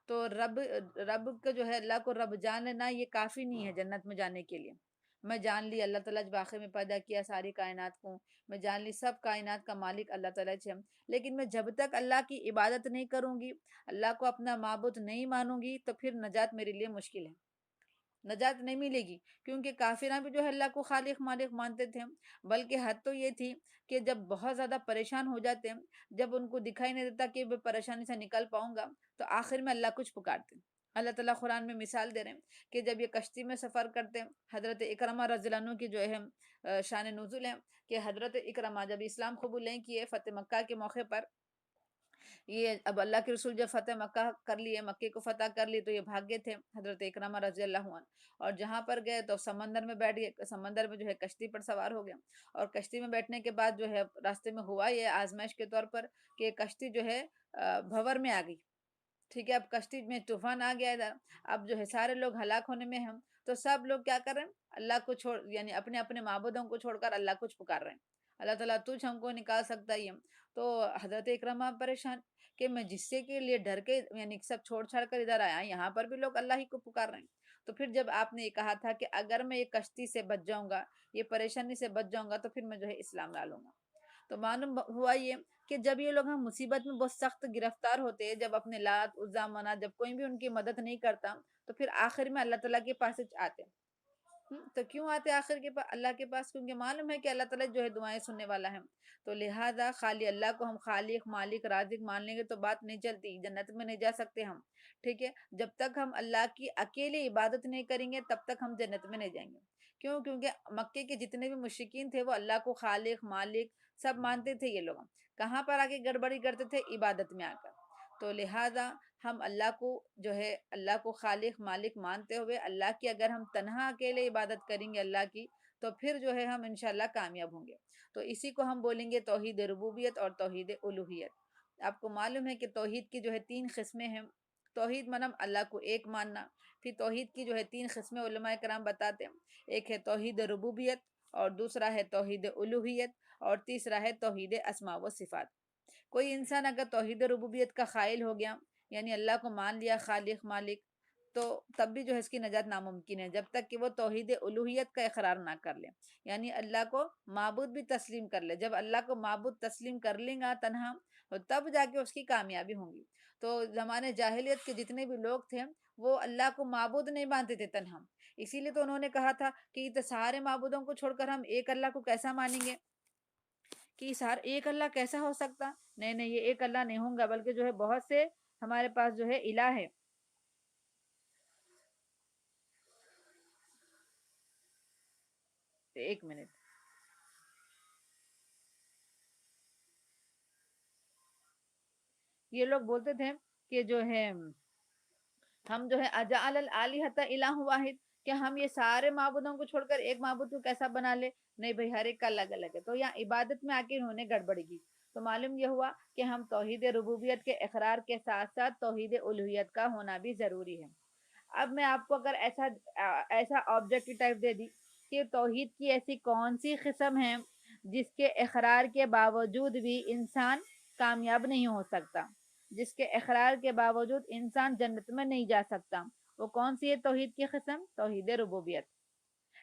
تو رب کا جو ہے اللہ کو رب جان لینا یہ کافی نہیں ہے جنت میں جانے کے لیے۔ میں جان لی اللہ تعالیٰ جب آخر میں پیدا کیا ساری کائنات کو، میں جان لی سب کائنات کا مالک اللہ تعالیٰ ہے، لیکن میں جب تک اللہ کی عبادت نہیں کروں گی، اللہ کو اپنا معبود نہیں مانوں گی تو پھر نجات میرے لیے مشکل ہے، نجات نہیں ملے گی۔ کیونکہ کافرہ بھی جو ہے اللہ کو خالق مالک مانتے تھے، بلکہ حد تو یہ تھی کہ جب بہت زیادہ پریشان ہو جاتے، جب ان کو دکھائی نہیں دیتا کہ میں پریشانی سے نکل پاؤں گا، تو آخر میں اللہ کچھ پکارتے۔ اللہ تعالیٰ قرآن میں مثال دے رہے ہیں کہ جب یہ کشتی میں سفر کرتے، حضرت اکرمہ رضی اللہ عنہ کی جو ہے شان نزول ہے کہ حضرت اکرمہ جب اسلام قبول نہیں کیے فتح مکہ کے موقع پر، یہ اب اللہ کے رسول جب فتح مکہ کر لیے، مکے کو فتح کر لی، تو یہ بھاگ گئے تھے حضرت اکرمہ رضی اللہ عنہ، اور جہاں پر گئے تو سمندر میں بیٹھ گئے، سمندر میں جو ہے کشتی پر سوار ہو گئے، اور کشتی میں بیٹھنے کے بعد جو ہے راستے میں ہوا یہ آزمائش کے طور پر کہ کشتی جو ہے بھور میں آ گئی، ٹھیک ہے۔ اب کشتی میں طوفان آ گیا ادھر، اب جو ہے سارے لوگ ہلاک ہونے میں ہیں، تو سب لوگ کیا کر رہے ہیں؟ اللہ کو چھوڑ، یعنی اپنے اپنے معبودوں کو چھوڑ کر اللہ کچھ پکار رہے ہیں، اللہ تعالیٰ تجھ ہم کو نکال سکتا ہی ہے۔ تو حضرت اکرمہ پریشان کہ میں جس سے کے لیے ڈر کے یعنی سب چھوڑ چھاڑ کر ادھر آیا، یہاں پر بھی لوگ اللہ ہی کو پکار رہے ہیں۔ تو پھر جب آپ نے یہ کہا تھا کہ اگر میں یہ کشتی سے بچ جاؤں گا، یہ پریشانی سے بچ جاؤں گا، تو پھر میں جو ہے اسلام ڈالوں گا۔ تو معلوم ہوا یہ کہ جب یہ لوگ ہم مصیبت میں بہت سخت گرفتار ہوتے، جب اپنے لات عزا منات جب کوئی بھی ان کی مدد نہیں کرتا، تو پھر آخر میں اللہ تعالیٰ کے پاس آتے۔ تو کیوں آتے آخر کے پاس اللہ کے پاس؟ کیونکہ معلوم ہے کہ اللہ تعالیٰ جو ہے دعائیں سننے والا ہے۔ تو لہٰذا خالی اللہ کو ہم خالق مالک رازق مان لیں گے تو بات نہیں چلتی، جنت میں نہیں جا سکتے ہم، ٹھیک ہے۔ جب تک ہم اللہ کی اکیلے عبادت نہیں کریں گے تب تک ہم جنت میں نہیں جائیں گے۔ کیوں؟ کیونکہ مکے کے جتنے بھی مشرکین تھے وہ اللہ کو خالق مالک سب مانتے تھے، یہ لوگ کہاں پر آ کے گڑبڑی کرتے تھے؟ عبادت میں آ کر۔ تو لہٰذا ہم اللہ کو جو ہے اللہ کو خالق مالک مانتے ہوئے اللہ کی اگر ہم تنہا اکیلے عبادت کریں گے اللہ کی، تو پھر جو ہے ہم انشاءاللہ کامیاب ہوں گے۔ تو اسی کو ہم بولیں گے توحید ربوبیت اور توحید الوہیت۔ آپ کو معلوم ہے کہ توحید کی جو ہے 3 قسمیں ہیں۔ توحید مطلب اللہ کو ایک ماننا، پھر توحید کی جو ہے 3 قسمیں علماء کرام بتاتے ہیں، ایک ہے توحید ربوبیت، اور دوسرا ہے توحید الوہیت، اور تیسرا ہے توحید اسماء و صفات۔ کوئی انسان اگر توحید ربوبیت کا قائل ہو گیا، یعنی اللہ کو مان لیا خالق مالک، تو تب بھی جو ہے اس کی نجات ناممکن ہے جب تک کہ وہ توحید الوہیت کا اقرار نہ کر لے، یعنی اللہ کو معبود بھی تسلیم کر لے۔ جب اللہ کو معبود تسلیم کر لیں گا تنہا، تو تب جا کے اس کی کامیابی ہوں گی۔ تو زمانے جاہلیت کے جتنے بھی لوگ تھے وہ اللہ کو معبود نہیں مانتے تھے تنہا، اسی لیے تو انہوں نے کہا تھا کہ یہ سارے معبودوں کو چھوڑ کر ہم ایک اللہ کو کیسا مانیں گے، کہ ایک اللہ کیسا ہو سکتا؟ نہیں نہیں، یہ ایک اللہ نہیں ہوں گا، بلکہ جو ہے بہت سے ہمارے پاس جو ہے الہ ہے۔ ایک منٹ، یہ لوگ بولتے تھے کہ جو ہے ہم جو ہے اجعل الالہۃ الہ واحد، کہ ہم یہ سارے معبودوں کو چھوڑ کر ایک معبود کو کیسا بنا لے؟ نہیں بھائی، ہر ایک کا الگ الگ ہے۔ تو یہاں عبادت میں آ کے انہوں نے گڑبڑ کی۔ تو معلوم یہ ہوا کہ ہم توحید ربوبیت کے اقرار کے ساتھ ساتھ توحید الوہیت کا ہونا بھی ضروری ہے۔ اب میں آپ کو اگر ایسا آبجیکٹو ٹائپ دے دی کہ توحید کی ایسی کون سی قسم ہے جس کے اقرار کے باوجود بھی انسان کامیاب نہیں ہو سکتا، جس کے اقرار کے باوجود انسان جنت میں نہیں جا سکتا، وہ کون سی ہے توحید کی قسم؟ توحید ربوبیت۔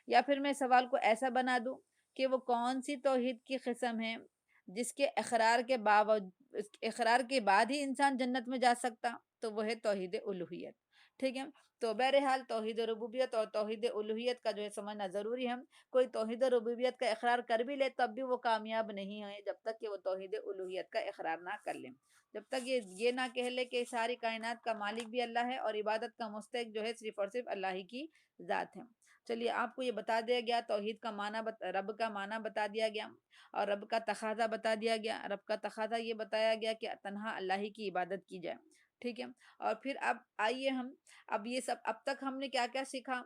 یا پھر میں سوال کو ایسا بنا دوں کہ وہ کون سی توحید کی قسم ہے جس کے اقرار کے بعد ہی انسان جنت میں جا سکتا، تو وہ ہے توحید الوہیت۔ ٹھیک ہے، تو بہرحال توحید ربوبیت اور توحید الوہیت کا جو ہے سمجھنا ضروری ہے۔ کوئی توحید ربوبیت کا اقرار کر بھی لے تب بھی وہ کامیاب نہیں ہے جب تک کہ وہ توحید الوہیت کا اقرار نہ کر لے، جب تک یہ نہ کہہ لے کہ ساری کائنات کا مالک بھی اللہ ہے اور عبادت کا مستحق جو ہے صرف اور صرف اللہ ہی کی ذات ہے۔ چلیے آپ کو یہ بتا دیا گیا، توحید کا معنی رب کا معنی بتا دیا گیا، اور رب کا تقاضا بتا دیا گیا۔ رب کا تقاضا یہ بتایا گیا کہ تنہا اللہ ہی کی عبادت کی جائے۔ ٹھیک ہے، اور پھر اب آئیے اب یہ سب اب تک ہم نے کیا کیا سیکھا؟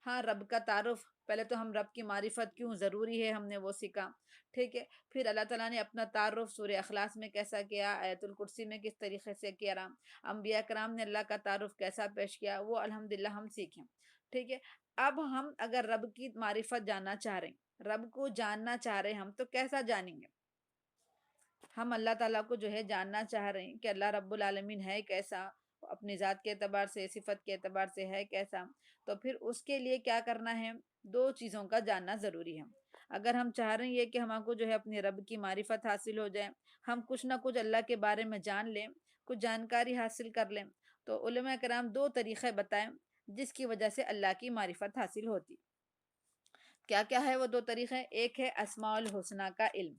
ہاں، رب کا تعارف، پہلے تو ہم رب کی معرفت کیوں ضروری ہے ہم نے وہ سیکھا۔ ٹھیک ہے، پھر اللہ تعالیٰ نے اپنا تعارف سورہ اخلاص میں کیسا کیا، آیت الکرسی میں کس طریقے سے کیا، انبیاء کرام نے اللہ کا تعارف کیسا پیش کیا، وہ الحمدللہ ہم سیکھیں۔ ٹھیک ہے، اب ہم اگر رب کی معرفت جاننا چاہ رہے ہیں، رب کو جاننا چاہ رہے ہیں ہم، تو کیسا جانیں گے؟ ہم اللہ تعالیٰ کو جو ہے جاننا چاہ رہے ہیں کہ اللہ رب العالمین ہے کیسا، اپنی ذات کے اعتبار سے، صفت کے اعتبار سے ہے کیسا، تو پھر اس کے لیے کیا کرنا ہے؟ دو چیزوں کا جاننا ضروری ہے۔ اگر ہم چاہ رہے ہیں کہ ہم کو جو ہے اپنے رب کی معرفت حاصل ہو جائے، ہم کچھ نہ کچھ اللہ کے بارے میں جان لیں، کچھ جانکاری حاصل کر لیں، تو علماء کرام دو طریقے بتائیں جس کی وجہ سے اللہ کی معرفت حاصل ہوتی۔ کیا کیا ہے وہ دو طریقے؟ ایک ہے اسماء الحسنہ کا علم۔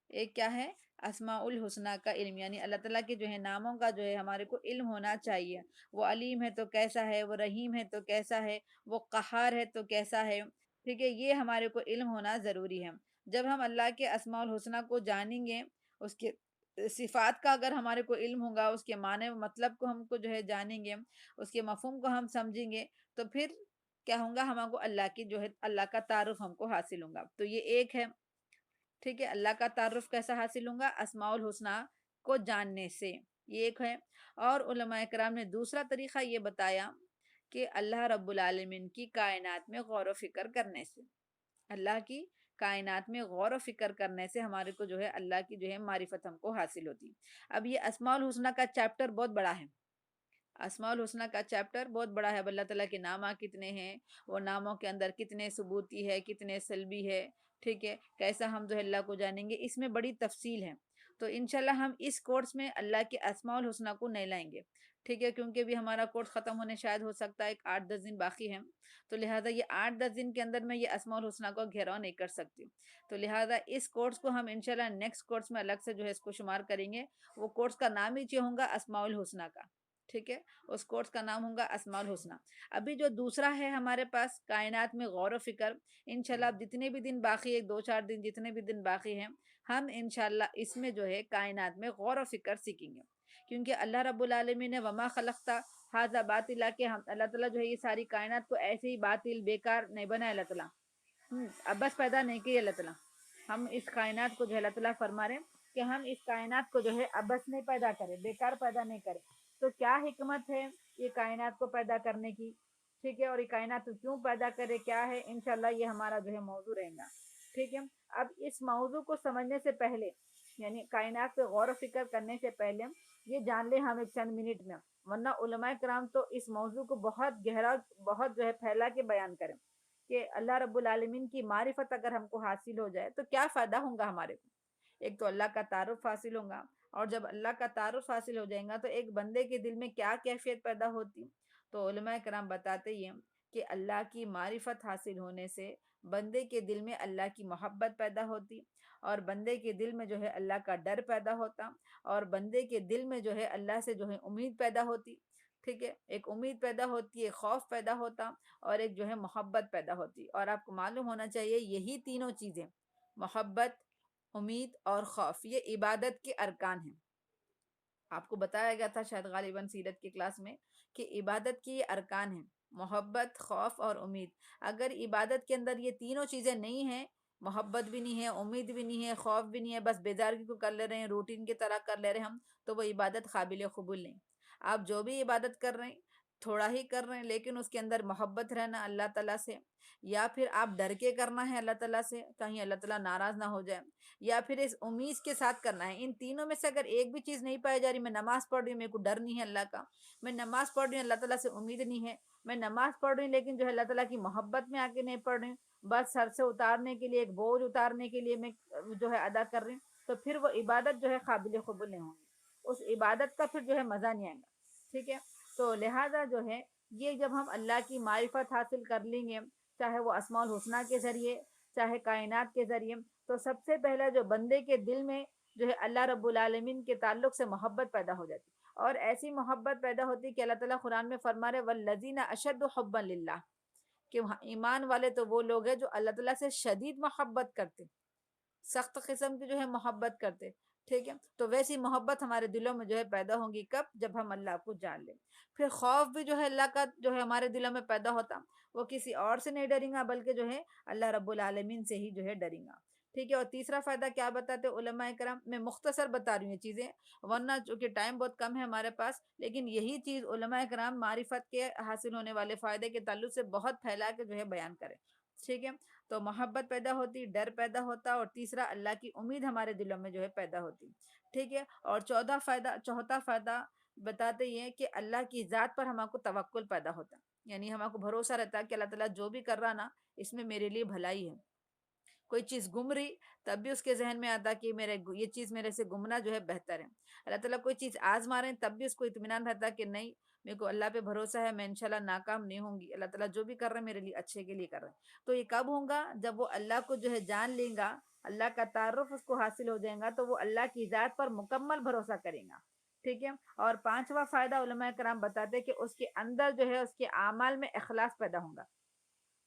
ایک کیا ہے؟ اسماء الحسنہ کا علم، یعنی اللہ تعالیٰ کے جو ہے ناموں کا جو ہے ہمارے کو علم ہونا چاہیے۔ وہ علیم ہے تو کیسا ہے، وہ رحیم ہے تو کیسا ہے، وہ قہار ہے تو کیسا ہے۔ ٹھیک ہے، یہ ہمارے کو علم ہونا ضروری ہے۔ جب ہم اللہ کے اسماء الحسنہ کو جانیں گے، اس کے صفات کا اگر ہمارے کو علم ہوگا، اس کے معنی مطلب کو ہم کو جو ہے جانیں گے، اس کے مفہوم کو ہم سمجھیں گے، تو پھر کیا ہوگا؟ ہم کو اللہ کی جو ہے اللہ کا تعارف ہم کو حاصل ہوگا۔ تو یہ ایک ہے۔ ٹھیک ہے، اللہ کا تعارف کیسا حاصل ہوگا؟ اسماء الحسنہ کو جاننے سے، یہ ایک ہے۔ اور علماء کرام نے دوسرا طریقہ یہ بتایا کہ اللہ رب العالمین کی کائنات میں غور و فکر کرنے سے، اللہ کی کائنات میں غور و فکر کرنے سے ہمارے کو جو ہے اللہ کی جو ہے معرفت ہم کو حاصل ہوتی۔ اب یہ اسماء الحسنہ کا چیپٹر بہت بڑا ہے، اسماء الحسنہ کا چیپٹر بہت بڑا ہے۔ اب اللہ تعالیٰ کے نامہ کتنے ہیں، وہ ناموں کے اندر کتنے ثبوتی ہے، کتنے سلبی ہے، ٹھیک ہے، کیسا ہم جو ہے اللہ کو جانیں گے، اس میں بڑی تفصیل ہے۔ تو انشاءاللہ ہم اس کورس میں اللہ کے اسماء الحسنہ کو نہیں لائیں گے، ٹھیک ہے، کیونکہ بھی ہمارا کورس ختم ہونے شاید ہو سکتا ہے 8-10 دن باقی ہیں، تو لہٰذا یہ 8-10 دن کے اندر میں یہ اسماء الحسنہ کو گھیراؤ نہیں کر سکتی۔ تو لہٰذا اس کورس کو ہم انشاءاللہ نیکسٹ کورس میں الگ سے جو ہے اس کو شمار کریں گے۔ وہ کورس کا نام ہی ہوگا اسماء الحسنہ کا، ٹھیک ہے، اس کورس کا نام ہوگا اسماء الحسنہ۔ ابھی جو دوسرا ہے ہمارے پاس کائنات میں غور و فکر، انشاءاللہ اب جتنے بھی دن باقی ہے، 2-4 دن جتنے بھی دن باقی ہیں، ہم انشاءاللہ اس میں جو ہے کائنات میں غور و فکر سیکھیں گے، کیونکہ اللہ رب العالمین نے وما خلقت ھذا باطلا کہ ہم اللہ تعالیٰ جو ہے یہ ساری کائنات کو ایسے ہی باطل بیکار نہیں بنایا اللہ تعالیٰ، ابس پیدا نہیں کی اللہ تعالیٰ۔ ہم اس کائنات کو جو ہے اللہ تعالیٰ فرما رہے ہیں کہ ہم اس کائنات کو جو ہے ابس نہیں پیدا کرے، بیکار پیدا نہیں کرے۔ تو کیا حکمت ہے یہ کائنات کو پیدا کرنے کی، ٹھیک ہے، اور یہ کائنات کیوں پیدا کرے، کیا ہے، انشاءاللہ یہ ہمارا جو ہے موضوع رہے گا، ٹھیک ہے۔ اب اس موضوع کو سمجھنے سے پہلے، یعنی کائنات پہ غور و فکر کرنے سے پہلے یہ جان لیں ہم ایک چند منٹ میں، ورنہ علماء کرام تو اس موضوع کو بہت گہرا، بہت جو ہے پھیلا کے بیان کریں کہ اللہ رب العالمین کی معرفت اگر ہم کو حاصل ہو جائے تو کیا فائدہ ہوگا ہمارے کو۔ ایک تو اللہ کا تعارف حاصل ہوگا، اور جب اللہ کا تعارف حاصل ہو جائے گا تو ایک بندے کے دل میں کیا کیفیت پیدا ہوتی۔ تو علماء کرام بتاتے ہیں کہ اللہ کی معرفت حاصل ہونے سے بندے کے دل میں اللہ کی محبت پیدا ہوتی، اور بندے کے دل میں جو ہے اللہ کا ڈر پیدا ہوتا، اور بندے کے دل میں جو ہے اللہ سے جو ہے امید پیدا ہوتی، ٹھیک ہے، ایک امید پیدا ہوتی ہے، خوف پیدا ہوتا، اور ایک جو ہے محبت پیدا ہوتی۔ اور آپ کو معلوم ہونا چاہیے یہی تینوں چیزیں، محبت، امید اور خوف، یہ عبادت کے ارکان ہیں۔ آپ کو بتایا گیا تھا شاید غالباً سیرت کی کلاس میں کہ عبادت کی یہ ارکان ہیں، محبت، خوف اور امید۔ اگر عبادت کے اندر یہ تینوں چیزیں نہیں ہیں، محبت بھی نہیں ہے، امید بھی نہیں ہے، خوف بھی نہیں ہے، بس بیزارگی کو کر لے رہے ہیں، روٹین کی طرح کر لے رہے ہیں ہم، تو وہ عبادت قابل قبول نہیں۔ آپ جو بھی عبادت کر رہے ہیں تھوڑا ہی کر رہے ہیں، لیکن اس کے اندر محبت رہنا اللہ تعالیٰ سے، یا پھر آپ ڈر کے کرنا ہے اللہ تعالیٰ سے کہیں اللہ تعالیٰ ناراض نہ ہو جائے، یا پھر اس امید کے ساتھ کرنا ہے۔ ان تینوں میں سے اگر ایک بھی چیز نہیں پائی جا رہی، میں نماز پڑھ رہی ہوں میرے کو ڈر نہیں ہے اللہ کا، میں نماز پڑھ رہی ہوں اللہ تعالیٰ سے امید نہیں ہے، میں نماز پڑھ رہی ہوں لیکن جو ہے اللہ تعالیٰ کی محبت میں آ کے نہیں پڑھ رہی ہوں، بس سر سے اتارنے کے لیے، ایک بوجھ اتارنے کے لیے میں جو ہے ادا کر رہی ہوں، تو پھر وہ عبادت جو ہے قابل قبول نہیں ہوگی، اس عبادت کا پھر جو ہے مزہ نہیں آئے گا۔ ٹھیک ہے، تو لہٰذا جو ہے یہ جب ہم اللہ کی معرفت حاصل کر لیں گے، چاہے وہ اسماء الحسنہ کے ذریعے، چاہے کائنات کے ذریعے، تو سب سے پہلا جو بندے کے دل میں جو ہے اللہ رب العالمین کے تعلق سے محبت پیدا ہو جاتی، اور ایسی محبت پیدا ہوتی کہ اللہ تعالیٰ قرآن میں فرما رہے والذین اشد حبا للہ، کہ ایمان والے تو وہ لوگ ہیں جو اللہ تعالیٰ سے شدید محبت کرتے، سخت قسم کی جو ہے محبت کرتے۔ ٹھیک ہے، تو ویسی محبت ہمارے دلوں میں جو ہے پیدا ہوگی کب؟ جب ہم اللہ کو جان لیں۔ پھر خوف بھی جو ہے اللہ کا جو ہے ہمارے دلوں میں پیدا ہوتا، وہ کسی اور سے نہیں ڈریں گا بلکہ جو ہے اللہ رب العالمین سے ہی جو ہے ڈریں گا۔ ٹھیک ہے، اور تیسرا فائدہ کیا بتاتے علماء کرام؟ میں مختصر بتا رہی ہوں یہ چیزیں، ورنہ چونکہ ٹائم بہت کم ہے ہمارے پاس، لیکن یہی چیز علماء کرام معرفت کے حاصل ہونے والے فائدے کے تعلق سے بہت پھیلا کے جو ہے بیان کریں۔ ٹھیک ہے، تو محبت پیدا ہوتی، ڈر پیدا ہوتا، اور تیسرا اللہ کی امید ہمارے دلوں میں جو ہے پیدا ہوتی۔ ٹھیک ہے، اور چوتھا فائدہ بتاتے یہ کہ اللہ کی ذات پر ہمارے کو توکل پیدا ہوتا، یعنی ہمارے کو بھروسہ رہتا ہے کہ اللہ تعالیٰ جو بھی کر رہا نا اس میں میرے لیے بھلائی ہے۔ کوئی چیز گم رہی تب بھی اس کے ذہن میں آتا کہ یہ چیز میرے سے گمنا جو ہے بہتر ہے۔ اللہ تعالیٰ کوئی چیز آزما رہے ہیں تب بھی اس کو اطمینان رہتا کہ نہیں، میرے کو اللہ پہ بھروسہ ہے، میں انشاءاللہ ناکام نہیں ہوں گی، اللہ تعالیٰ جو بھی کر رہے ہیں میرے لیے اچھے کے لیے کر رہے ہیں۔ تو یہ کب ہوگا؟ جب وہ اللہ کو جو ہے جان لیں گا، اللہ کا تعارف اس کو حاصل ہو جائے گا، تو وہ اللہ کی ذات پر مکمل بھروسہ کرے گا۔ ٹھیک ہے، اور پانچواں فائدہ علماء کرام بتاتے کہ اس کے اندر جو ہے اس کے اعمال میں اخلاص پیدا ہوگا۔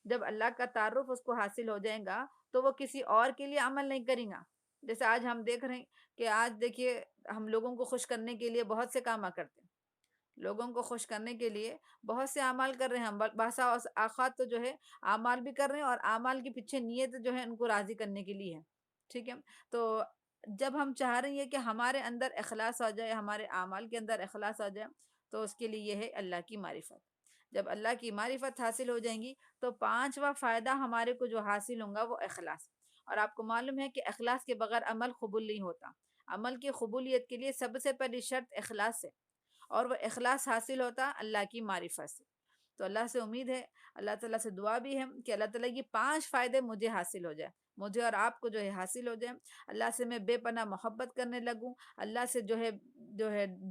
جب اللہ کا تعارف اس کو حاصل ہو جائے گا تو وہ کسی اور کے لیے عمل نہیں کرے گا۔ جیسے آج ہم دیکھ رہے ہیں کہ آج دیکھیے ہم لوگوں کو خوش کرنے کے لیے بہت سے کام کرتے ہیں، لوگوں کو خوش کرنے کے لیے بہت سے اعمال کر رہے ہیں ہم، باسا اوقات تو جو ہے اعمال بھی کر رہے ہیں، اور اعمال کے پیچھے نیت جو ہے ان کو راضی کرنے کے لیے ہے۔ ٹھیک ہے، تو جب ہم چاہ رہے ہیں کہ ہمارے اندر اخلاص آ جائے، ہمارے اعمال کے اندر اخلاص آ جائے، تو اس کے لیے یہ ہے اللہ کی معرفت۔ جب اللہ کی معرفت حاصل ہو جائیں گی تو پانچواں فائدہ ہمارے کو جو حاصل ہوگا وہ اخلاص، اور آپ کو معلوم ہے کہ اخلاص کے بغیر عمل قبول نہیں ہوتا۔ عمل کی قبولیت کے لیے سب سے پہلی شرط اخلاص ہے، اور وہ اخلاص حاصل ہوتا اللہ کی معرفت سے۔ تو اللہ سے امید ہے، اللہ تعالیٰ سے دعا بھی ہے کہ اللہ تعالیٰ یہ 5 فائدے مجھے حاصل ہو جائے، مجھے اور آپ کو جو ہے حاصل ہو جائے۔ اللہ سے میں بے پناہ محبت کرنے لگوں، اللہ سے جو ہے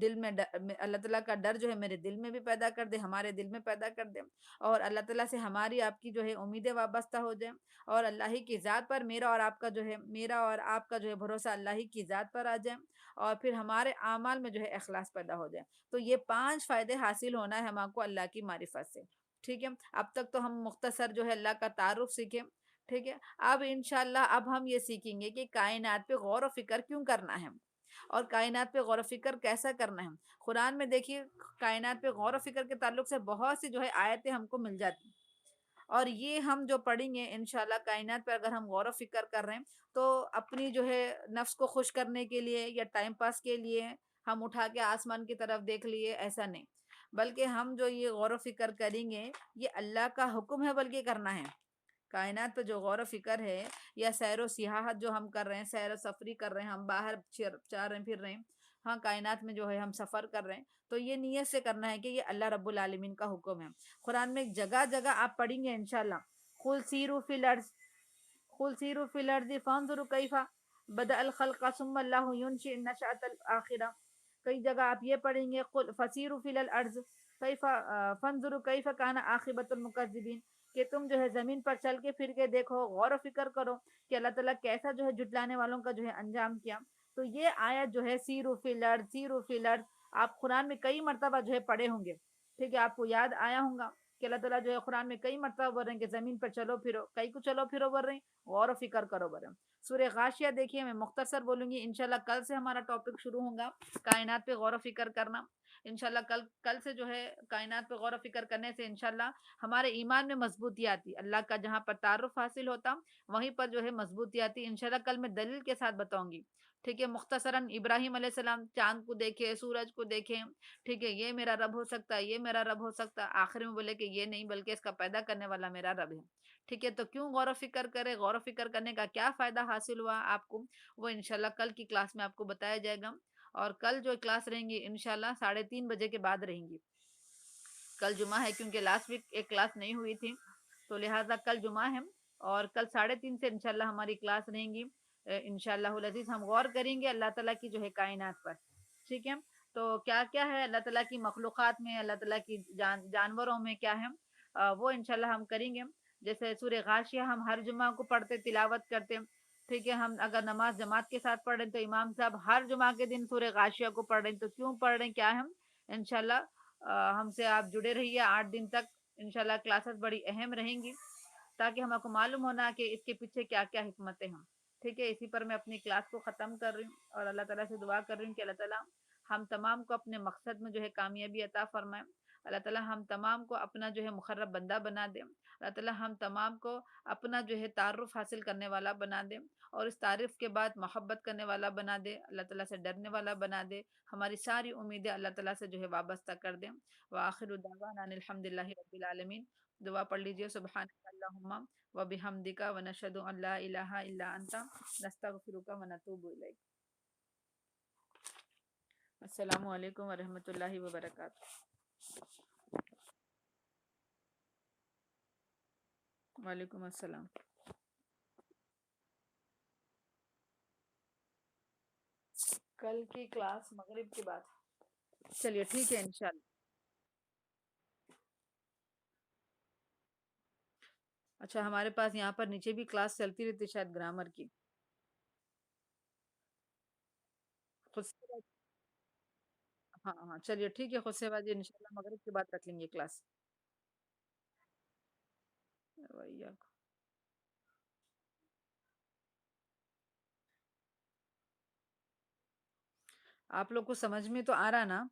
دل میں اللہ تعالیٰ کا ڈر جو ہے میرے دل میں بھی پیدا کر دے، ہمارے دل میں پیدا کر دے، اور اللہ تعالیٰ سے ہماری آپ کی جو ہے امیدیں وابستہ ہو جائیں، اور اللہ ہی کی ذات پر میرا اور آپ کا جو ہے بھروسہ اللہ ہی کی ذات پر آ جائے، اور پھر ہمارے اعمال میں جو ہے اخلاص پیدا ہو جائے۔ تو یہ 5 فائدے حاصل ہونا ہے ہم کو اللہ کی معرفت سے۔ ٹھیک ہے، اب تک تو ہم مختصر جو ہے اللہ کا تعارف سیکھیں۔ ٹھیک ہے، اب انشاءاللہ اب ہم یہ سیکھیں گے کہ کائنات پہ غور و فکر کیوں کرنا ہے، اور کائنات پہ غور و فکر کیسا کرنا ہے۔ قرآن میں دیکھیے کائنات پہ غور و فکر کے تعلق سے بہت سی جو ہے آیتیں ہم کو مل جاتی، اور یہ ہم جو پڑھیں گے انشاءاللہ کائنات پہ اگر ہم غور و فکر کر رہے ہیں تو اپنی جو ہے نفس کو خوش کرنے کے لیے یا ٹائم پاس کے لیے ہم اٹھا کے آسمان کی طرف دیکھ لیے، ایسا نہیں، بلکہ ہم جو یہ غور و فکر کریں گے یہ اللہ کا حکم ہے بلکہ کرنا ہے۔ کائنات پہ جو غور و فکر ہے یا سیر و سیاحت جو ہم کر رہے ہیں، سیر و سفری کر رہے ہیں، ہم باہر چار رہے ہیں، پھر رہے ہیں، ہاں کائنات میں جو ہے ہم سفر کر رہے ہیں، تو یہ نیت سے کرنا ہے کہ یہ اللہ رب العالمین کا حکم ہے۔ قرآن میں جگہ جگہ آپ پڑھیں گے انشاءاللہ، قُلْ سِیرُوا فِی الْأَرْضِ قُلْ سِیرُوا فِی الْأَرْضِ فَانظُرُوا کَیْفَ بَدَأَ الْخَلْقَ ثُمَّ اللَّهُ يُنشِئُ النَّشْأَةَ الْآخِرَةَ۔ کئی جگہ آپ یہ پڑھیں گے قُلْ فَسِیرُوا فِی الْأَرْضِ کَیْفَ فَانظُرُوا کَیْفَ کَانَ عَاقِبَةُ الْمُکَذِّبِینَ، کہ تم جو ہے زمین پر چل کے پھر کے دیکھو، غور و فکر کرو کہ اللہ تعالیٰ کیسا جو ہے جھٹلانے والوں کا جو ہے انجام کیا۔ تو یہ آیت جو ہے سیروا فی الارض، سیروا فی الارض، آپ قرآن میں کئی مرتبہ جو ہے پڑھے ہوں گے۔ ٹھیک ہے، آپ کو یاد آیا ہوگا کہ اللہ تعالیٰ جو ہے قرآن میں کئی مرتبہ بول رہے ہیں کہ زمین پر چلو پھرو، کئی کو چلو پھرو بول رہے ہیں، غور و فکر کرو بول رہے ہیں۔ سورہ غاشیہ دیکھیے، میں مختصر بولوں گی، انشاءاللہ کل سے ہمارا ٹاپک شروع ہوگا کائنات پہ غور و فکر کرنا۔ انشاءاللہ کل سے جو ہے کائنات پہ غور و فکر کرنے سے انشاءاللہ ہمارے ایمان میں مضبوطی آتی، اللہ کا جہاں پر تعارف حاصل ہوتا وہیں پر جو ہے مضبوطی آتی، انشاءاللہ کل میں دلیل کے ساتھ بتاؤں گی۔ ٹھیک ہے، مختصراً ابراہیم علیہ السلام چاند کو دیکھے، سورج کو دیکھے، ٹھیک ہے، یہ میرا رب ہو سکتا ہے، یہ میرا رب ہو سکتا ہے، آخر میں بولے کہ یہ نہیں بلکہ اس کا پیدا کرنے والا میرا رب ہے۔ ٹھیک ہے، تو کیوں غور و فکر کرے، غور و فکر کرنے کا کیا فائدہ حاصل ہوا آپ کو، وہ انشاءاللہ کل کی کلاس میں آپ کو بتایا جائے گا۔ اور کل جو کلاس رہیں گی انشاءاللہ 3:30 بجے کے بعد رہیں گی۔ کل جمعہ ہے کیونکہ لاسٹ ویک ایک کلاس نہیں ہوئی تھی، تو لہٰذا کل جمعہ ہے اور کل 3:30 سے انشاءاللہ ہماری کلاس رہیں گی۔ انشاءاللہ العزیز ہم غور کریں گے اللہ تعالیٰ کی جو ہے کائنات پر۔ ٹھیک ہے، تو کیا کیا ہے اللہ تعالیٰ کی مخلوقات میں، اللہ تعالیٰ کی جانوروں میں کیا ہے، وہ انشاءاللہ ہم کریں گے۔ جیسے سورہ غاشیہ ہم ہر جمعہ کو پڑھتے، تلاوت کرتے۔ ٹھیک ہے، ہم اگر نماز جماعت کے ساتھ پڑھ رہے ہیں تو امام صاحب ہر جمعہ کے دن سورہ غاشیہ کو پڑھ رہے ہیں، تو کیوں پڑھ رہے ہیں، کیا ہم انشاءاللہ ہم سے آپ جڑے رہیے 8 دن تک، انشاءاللہ کلاسز بڑی اہم رہیں گی تاکہ ہم کو معلوم ہونا کہ اس کے پیچھے کیا کیا حکمتیں ہیں۔ ٹھیک ہے، اسی پر میں اپنی کلاس کو ختم کر رہی ہوں اور اللہ تعالیٰ سے دعا کر رہی ہوں کہ اللہ تعالیٰ ہم تمام کو اپنے مقصد میں جو ہے کامیابی عطا فرمائے۔ اللہ تعالیٰ ہم تمام کو اپنا جو ہے مقرب بندہ بنا دے۔ اللہ تعالیٰ ہم تمام کو اپنا جو ہے تعارف حاصل کرنے والا بنا دے اور اس تعارف کے بعد محبت کرنے والا بنا دے، اللہ تعالیٰ سے ڈرنے والا بنا دے، ہماری ساری امیدیں اللہ تعالیٰ سے جو ہے وابستہ کر دیں۔ وآخر دعوانا ان الحمد للہ رب العالمین۔ دعا پڑھ لیجئے، سبحانک اللہم وبحمدک ونشہد ان لا الہ الا انت نستغفرک ونتوب الیک۔ السلام علیکم ورحمۃ اللہ وبرکاتہ۔ وعلیکم السلام۔ کل کی کلاس مغرب کے بعد، چلیے ٹھیک ہے انشاءاللہ۔ اچھا، ہمارے پاس یہاں پر نیچے بھی کلاس چلتی رہتی شاید گرامر کی، خود سے ہاں ہاں چلیے ٹھیک ہے، خود سے باجی انشاءاللہ مغرب کے بعد رکھ لیں گے کلاس۔ وہی آپ لوگ کو سمجھ میں تو آ رہا نا؟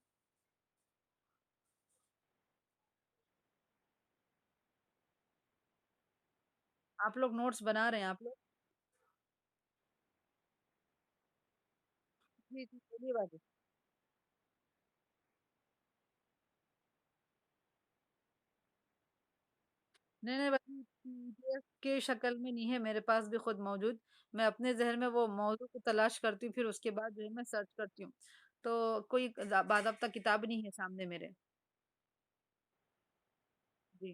آپ لوگ نوٹس بنا رہے ہیں آپ لوگ؟ جی جی چلیے باجی۔ نہیں نہیں باجی، PDF کے شکل میں نہیں ہے میرے پاس بھی خود موجود، میں اپنے ذہن میں وہ موضوع کو تلاش کرتی ہوں، پھر اس کے بعد جو ہے میں سرچ کرتی ہوں، تو کوئی باضابطہ کتاب نہیں ہے سامنے میرے۔ جی،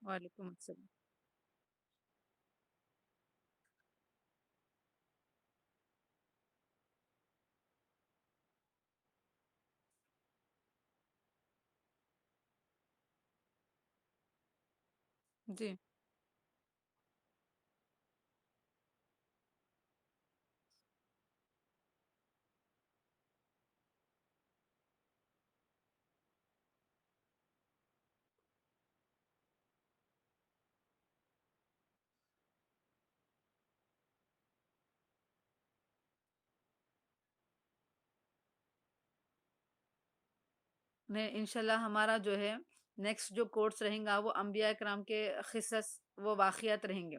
وعلیکم السلام۔ جی، میں انشاءاللہ ہمارا جو ہے نیکسٹ جو کورس رہیں گا وہ انبیاء کرام کے قصص، وہ واقعات رہیں گے،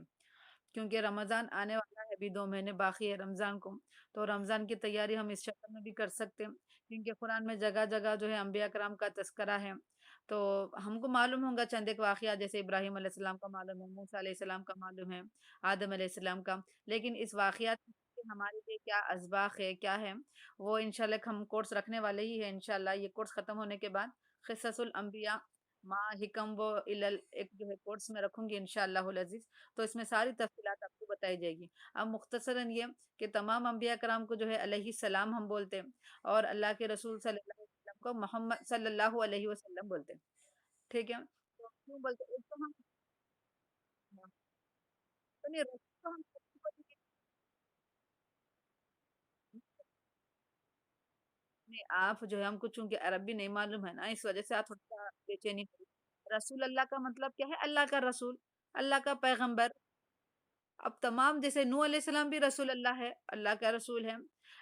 کیونکہ رمضان آنے والا ہے، ابھی 2 مہینے باقی ہے رمضان کو، تو رمضان کی تیاری ہم اس شکل میں بھی کر سکتے ہیں، کیونکہ قرآن میں جگہ جگہ جو ہے انبیاء کرام کا تذکرہ ہے، تو ہم کو معلوم ہوگا چند ایک واقعہ، جیسے ابراہیم علیہ السلام کا معلوم ہے، موسیٰ علیہ السلام کا معلوم ہے، آدم علیہ السلام کا، لیکن اس واقعات کے ہمارے لیے کیا اسباق ہے، کیا ہے، وہ انشاءاللہ ہم کورس رکھنے والے ہی ہیں انشاءاللہ، یہ کورس ختم ہونے کے بعد قصص الانبیاء ما حکم و علل ایک جو ہے کورس میں رکھوں گی انشاءاللہ العزیز، تو اس میں ساری تفصیلات آپ کو بتائی جائے گی۔ اب مختصراً یہ کہ تمام انبیاء کرام کو جو ہے علیہ السلام ہم بولتے ہیں، اور اللہ کے رسول صلی اللہ علیہ وسلم کو محمد صلی اللہ علیہ وسلم بولتے ہیں۔ ٹھیک ہے، تو کیوں بولتے ہیں؟ ایک تو ہم تو نہیں، رسول تو ہم سب کو نہیں، آپ جو ہے ہم کو چونکہ عربی نہیں معلوم ہے نا، اس وجہ سے آپ تھوڑا سا بے چینی ہوئی۔ رسول اللہ کا مطلب کیا ہے؟ اللہ کا رسول، اللہ کا پیغمبر۔ اب تمام جیسے نوح علیہ السلام بھی رسول اللہ ہے، اللہ کا رسول ہے،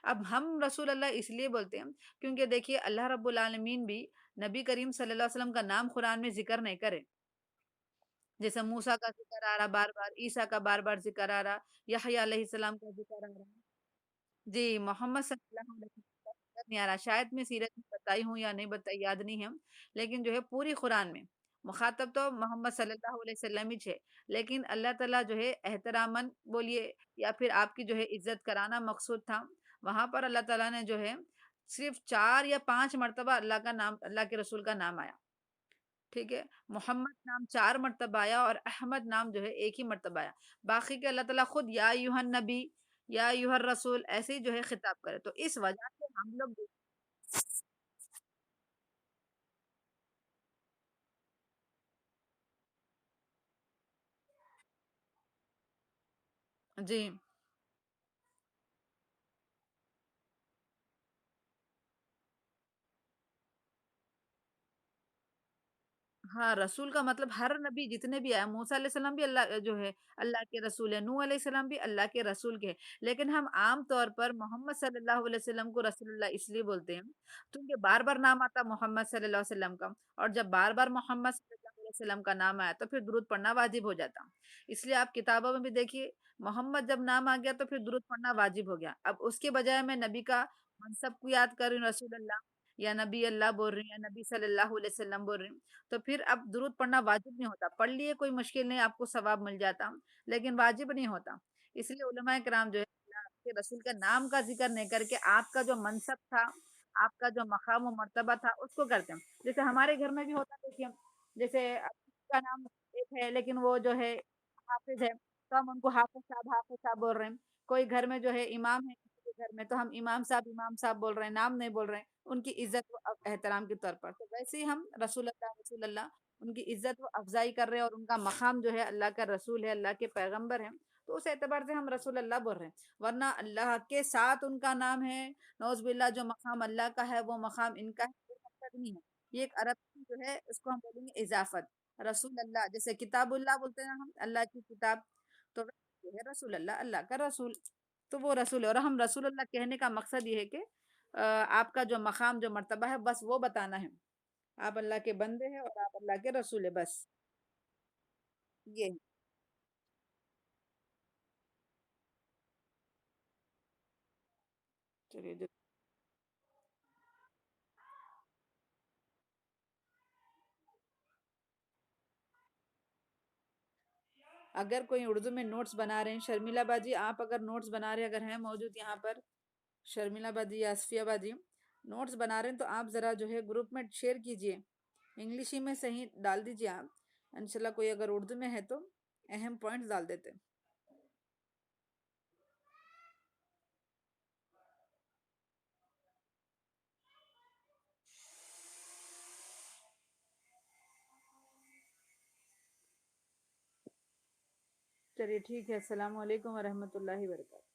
اب ہم رسول اللہ اس لیے بولتے ہیں کیونکہ دیکھیے اللہ رب العالمین بھی نبی کریم صلی اللہ علیہ وسلم کا نام قرآن میں ذکر نہیں کرے، جیسے موسیٰ کا ذکر آ رہا بار بار، عیسیٰ کا بار بار ذکر آ رہا، یحییٰ علیہ السلام کا ذکر آ رہا، جی محمد صلی اللہ علیہ وسلم کا ذکر نہیں آ رہا، شاید میں سیرت میں بتائی ہوں یا نہیں بتائی یاد نہیں ہے، لیکن جو ہے پوری قرآن میں مخاطب تو محمد صلی اللہ علیہ وسلم ہی ہے، لیکن اللہ تعالیٰ جو ہے احتراماً بولیے یا پھر آپ کی جو ہے عزت کرانا مقصود تھا، وہاں پر اللہ تعالیٰ نے جو ہے صرف 4 یا 5 مرتبہ اللہ کا نام، اللہ کے رسول کا نام آیا، ٹھیک ہے، محمد نام 4 مرتبہ آیا اور احمد نام جو ہے ایک ہی مرتبہ آیا، باقی کے اللہ تعالیٰ خود یا ایھا النبی یا ایھا الرسول ایسے ہی جو ہے خطاب کرے، تو اس وجہ سے ہم لوگ جی ہاں، رسول کا مطلب ہر نبی جتنے بھی آئے، موسیٰ علیہ السلام بھی اللہ جو ہے اللہ کے رسول ہے، نوح علیہ السلام بھی اللہ کے رسول کے ہیں، لیکن ہم عام طور پر محمد صلی اللہ علیہ وسلم کو رسول اللہ اس لیے بولتے ہیں کیونکہ بار بار نام آتا محمد صلی اللہ علیہ وسلم کا، اور جب بار بار محمد صلی اللہ علیہ وسلم کا نام آیا تو پھر درود پڑھنا واجب ہو جاتا، اس لیے آپ کتابوں میں بھی دیکھیے محمد جب نام آ گیا تو پھر درود پڑھنا واجب ہو گیا، اب اس کے بجائے میں نبی کا منصب کو یاد کر رہی ہوں رسول اللہ یا نبی اللہ بول رہی ہیں یا نبی صلی اللہ علیہ وسلم بول رہی ہوں، تو پھر اب درود پڑھنا واجب نہیں ہوتا، پڑھ لیے کوئی مشکل نہیں، آپ کو ثواب مل جاتا، لیکن واجب نہیں ہوتا، اس لیے علماء کرام جو ہے اللہ کے رسول کا نام کا ذکر نہیں کر کے آپ کا جو منصب تھا، آپ کا جو مقام و مرتبہ تھا اس کو کرتے ہیں، جیسے ہمارے گھر میں بھی ہوتا دیکھیے، جیسے ابو کا نام ایک ہے لیکن وہ جو ہے حافظ ہے تو ہم ان کو حافظ صاحب بول رہے ہیں، کوئی گھر میں جو ہے امام ہے کسی کے گھر میں تو ہم امام صاحب بول رہے ہیں، نام نہیں بول رہے ہیں، ان کی عزت و احترام کے طور پر، تو ویسے ہی ہم رسول اللہ ان کی عزت و افزائی کر رہے ہیں اور ان کا مقام جو ہے اللہ کا رسول ہے، اللہ کے پیغمبر ہیں، تو اس اعتبار سے ہم رسول اللہ بول رہے ہیں، ورنہ اللہ کے ساتھ ان کا نام ہے، نوز باللہ جو مقام اللہ کا ہے وہ مقام ان کا ہے، یہ مقصد نہیں ہے، یہ ایک عرب کی جو ہے اس کو ہم بولیں گے اضافت، رسول اللہ جیسے کتاب اللہ بولتے ہیں ہم اللہ کی کتاب، تو ویسے یہ ہے رسول اللہ اللہ کا رسول، تو وہ رسول ہے، اور ہم رسول اللہ کہنے کا مقصد یہ ہے کہ آپ کا جو مقام جو مرتبہ ہے بس وہ بتانا ہے، آپ اللہ کے بندے ہیں اور آپ اللہ کے رسول ہیں بس، یہ ہے۔ چلیے اگر کوئی اردو میں نوٹس بنا رہے ہیں شرمیلا باجی، آپ اگر نوٹس بنا رہے اگر ہیں موجود یہاں پر شرمیلا باجی یا اسفیہ باجی نوٹس بنا رہے ہیں تو آپ ذرا جو ہے گروپ میں شیئر کیجئے، انگلش ہی میں صحیح ڈال دیجئے آپ، انشاءاللہ کوئی اگر اردو میں ہے تو اہم پوائنٹس ڈال دیتے ہیں۔ چلیے ٹھیک ہے، السلام علیکم ورحمۃ اللہ وبرکاتہ۔